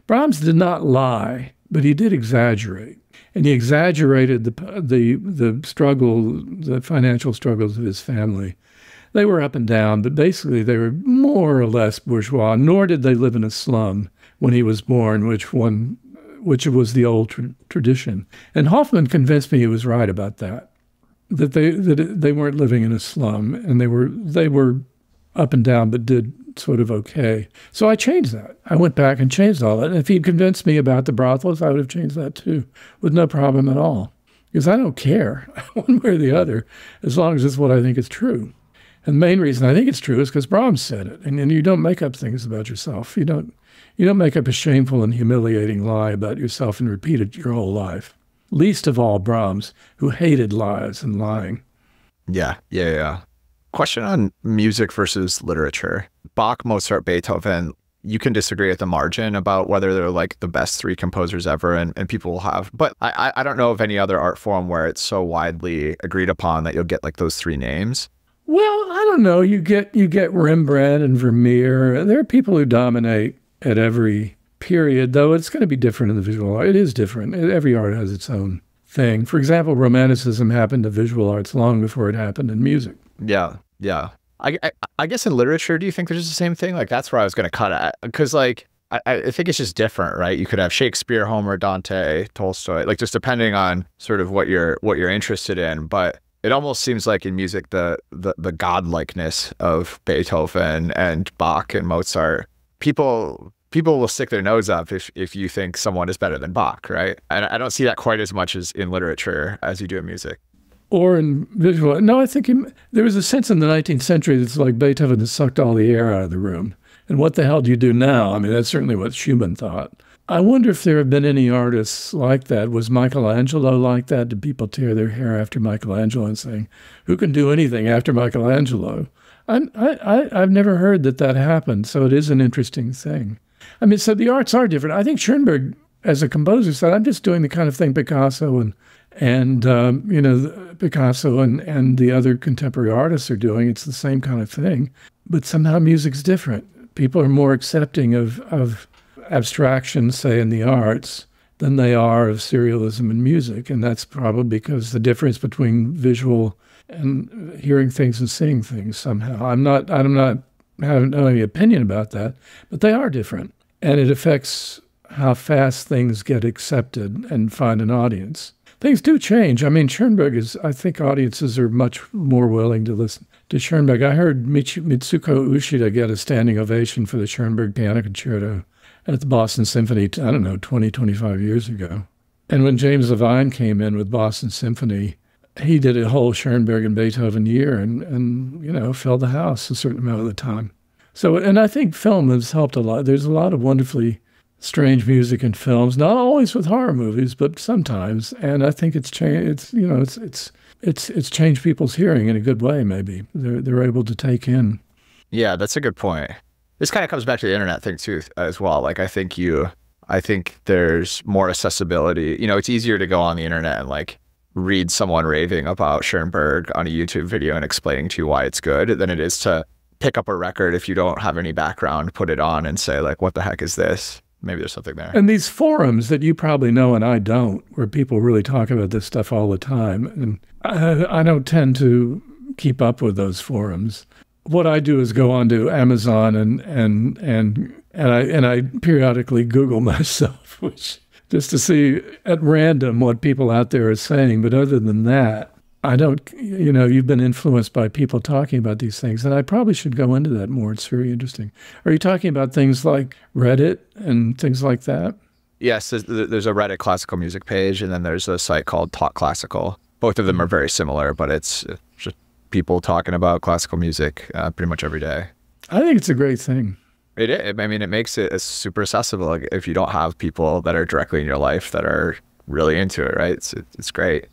Brahms did not lie, but he did exaggerate. And he exaggerated the struggle, the financial struggles of his family. They were up and down, but basically they were more or less bourgeois, nor did they live in a slum when he was born, which was the old tradition. And Hoffmann convinced me he was right about that they weren't living in a slum, and they were up and down, but did sort of okay. So I changed that. I went back and changed all that. And if he'd convinced me about the brothels, I would have changed that too, with no problem at all. Because I don't care one way or the other, as long as it's what I think is true. And the main reason I think it's true is because Brahms said it. And you don't make up things about yourself. You don't make up a shameful and humiliating lie about yourself and repeat it your whole life. Least of all Brahms, who hated lies and lying. Yeah. Question on music versus literature. Bach, Mozart, Beethoven, you can disagree at the margin about whether they're like the best three composers ever, and people will have. But I don't know of any other art form where it's so widely agreed upon that you'll get like those three names. Well, I don't know. You get Rembrandt and Vermeer. There are people who dominate at every period, though it's going to be different in the visual art. It is different. Every art has its own thing. For example, Romanticism happened to visual arts long before it happened in music. Yeah. I guess in literature, do you think there's the same thing? Like, that's where I was going to cut at. Because, like, I think it's just different, right? You could have Shakespeare, Homer, Dante, Tolstoy, like, just depending on sort of what you're interested in. But it almost seems like in music, the godlikeness of Beethoven and Bach and Mozart, people will stick their nose up if you think someone is better than Bach, right? And I don't see that quite as much as in literature as you do in music. Or in visual. No, I think there was a sense in the 19th century that's like Beethoven has sucked all the air out of the room. And what the hell do you do now? I mean, that's certainly what Schumann thought. I wonder if there have been any artists like that. Was Michelangelo like that? Did people tear their hair after Michelangelo and saying, who can do anything after Michelangelo? I've never heard that happened, so it is an interesting thing. I mean, so the arts are different. I think Schoenberg, as a composer, said, I'm just doing the kind of thing Picasso and Picasso and the other contemporary artists are doing. It's the same kind of thing, but somehow music's different. People are more accepting of abstraction, say, in the arts than they are of serialism in music. And that's probably because the difference between visual and hearing things and seeing things somehow. I don't know any opinion about that, but they are different. And it affects how fast things get accepted and find an audience. Things do change. I mean, I think audiences are much more willing to listen to Schoenberg. I heard Mitsuko Ushida get a standing ovation for the Schoenberg Piano Concerto at the Boston Symphony, I don't know, 20, 25 years ago. And when James Levine came in with Boston Symphony, he did a whole Schoenberg and Beethoven year and filled the house a certain amount of the time. So, and I think film has helped a lot. There's a lot of wonderfully strange music in films, not always with horror movies, but sometimes. And I think it's changed. It's changed people's hearing in a good way. Maybe they're able to take in. Yeah, that's a good point. This kind of comes back to the internet thing too, as well. Like, I think there's more accessibility. It's easier to go on the internet and like read someone raving about Schoenberg on a YouTube video and explaining to you why it's good than it is to pick up a record if you don't have any background, put it on and say like, what the heck is this? Maybe there's something there. And these forums that you probably know and I don't, where people really talk about this stuff all the time. And I don't tend to keep up with those forums. What I do is go on to Amazon and I periodically Google myself, which just to see at random what people out there are saying. But other than that, I don't, you've been influenced by people talking about these things, and I probably should go into that more. It's very interesting. Are you talking about things like Reddit and things like that? Yes, there's a Reddit classical music page, and then there's a site called Talk Classical. Both of them are very similar, but it's just people talking about classical music pretty much every day. I think it's a great thing. It makes it super accessible. Like, if you don't have people that are directly in your life that are really into it, right? It's great.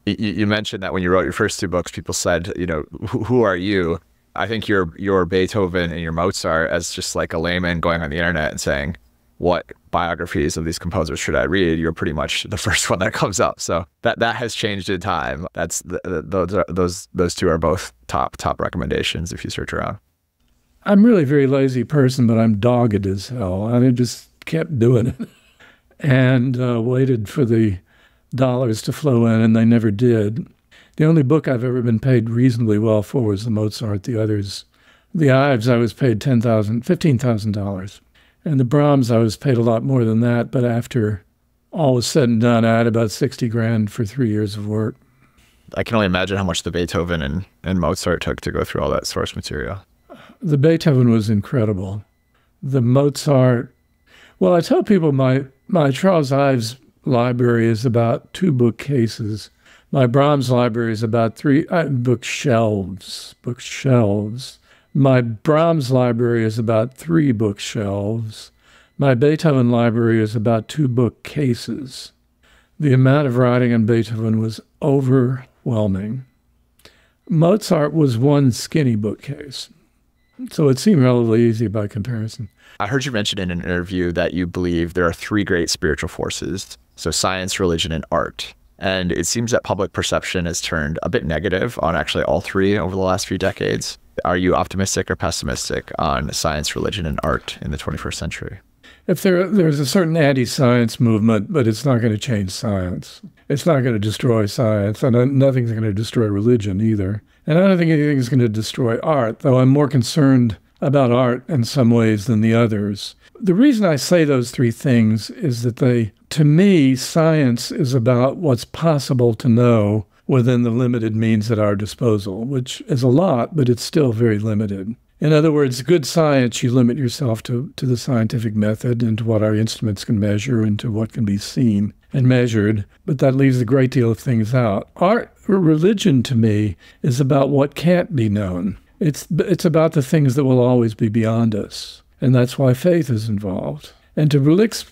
You mentioned that when you wrote your first two books, people said, who are you? I think you're Beethoven and you're Mozart as just like a layman going on the internet and saying, what biographies of these composers should I read? You're pretty much the first one that comes up. So that has changed in time. That's those two are both top recommendations if you search around. I'm really a very lazy person, but I'm dogged as hell. I just kept doing it and waited for the dollars to flow in, and they never did. The only book I've ever been paid reasonably well for was the Mozart. The others, the Ives, I was paid $15,000. And the Brahms, I was paid a lot more than that. But after all was said and done, I had about 60 grand for 3 years of work. I can only imagine how much the Beethoven and Mozart took to go through all that source material. The Beethoven was incredible. The Mozart, well, I tell people my Charles Ives library is about 2 bookcases. My Brahms library is about 3 bookshelves. My Brahms library is about 3 bookshelves. My Beethoven library is about 2 bookcases. The amount of writing on Beethoven was overwhelming. Mozart was 1 skinny bookcase, so it seemed relatively easy by comparison. I heard you mention in an interview that you believe there are 3 great spiritual forces. So science, religion, and art. And it seems that public perception has turned a bit negative on actually all 3 over the last few decades. Are you optimistic or pessimistic on science, religion, and art in the 21st century? If there's a certain anti-science movement, but it's not going to change science. It's not going to destroy science, and nothing's going to destroy religion either. And I don't think anything's going to destroy art, though I'm more concerned about art in some ways than the others. The reason I say those 3 things is that to me, science is about what's possible to know within the limited means at our disposal, which is a lot, but it's still very limited. In other words, good science, you limit yourself to the scientific method and to what our instruments can measure and to what can be seen and measured, but that leaves a great deal of things out. Religion, to me, is about what can't be known. It's about the things that will always be beyond us. And that's why faith is involved. And to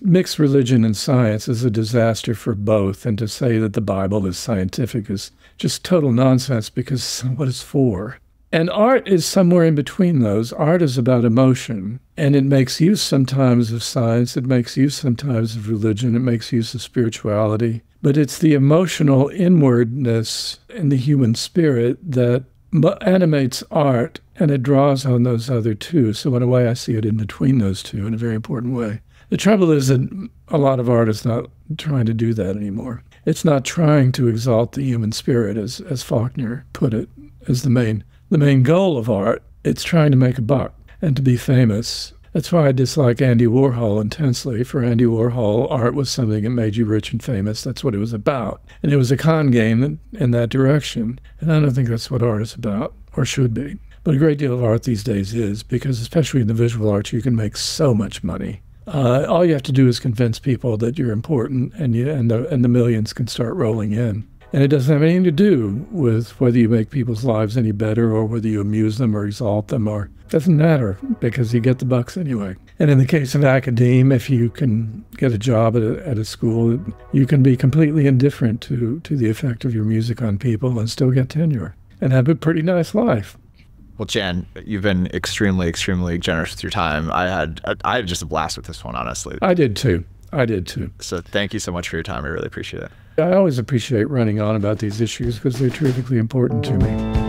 mix religion and science is a disaster for both. And to say that the Bible is scientific is just total nonsense, because what it's for. And art is somewhere in between those. Art is about emotion, and it makes use sometimes of science, it makes use sometimes of religion, it makes use of spirituality. But it's the emotional inwardness in the human spirit that animates art, and it draws on those other two. So in a way, I see it in between those two in a very important way. The trouble is that a lot of art is not trying to do that anymore. It's not trying to exalt the human spirit, as Faulkner put it, as the main goal of art. It's trying to make a buck and to be famous. That's why I dislike Andy Warhol intensely. For Andy Warhol, art was something that made you rich and famous. That's what it was about. And it was a con game in that direction. And I don't think that's what art is about, or should be. But a great deal of art these days is, because especially in the visual arts, you can make so much money. All you have to do is convince people that you're important, and the millions can start rolling in. And it doesn't have anything to do with whether you make people's lives any better or whether you amuse them or exalt them, or it doesn't matter, because you get the bucks anyway. And in the case of academe, if you can get a job at a school, you can be completely indifferent to the effect of your music on people and still get tenure and have a pretty nice life. Well, Jan, you've been extremely, extremely generous with your time. I had just a blast with this one, honestly. I did too. So thank you so much for your time. I really appreciate it. I always appreciate running on about these issues because they're terrifically important to me.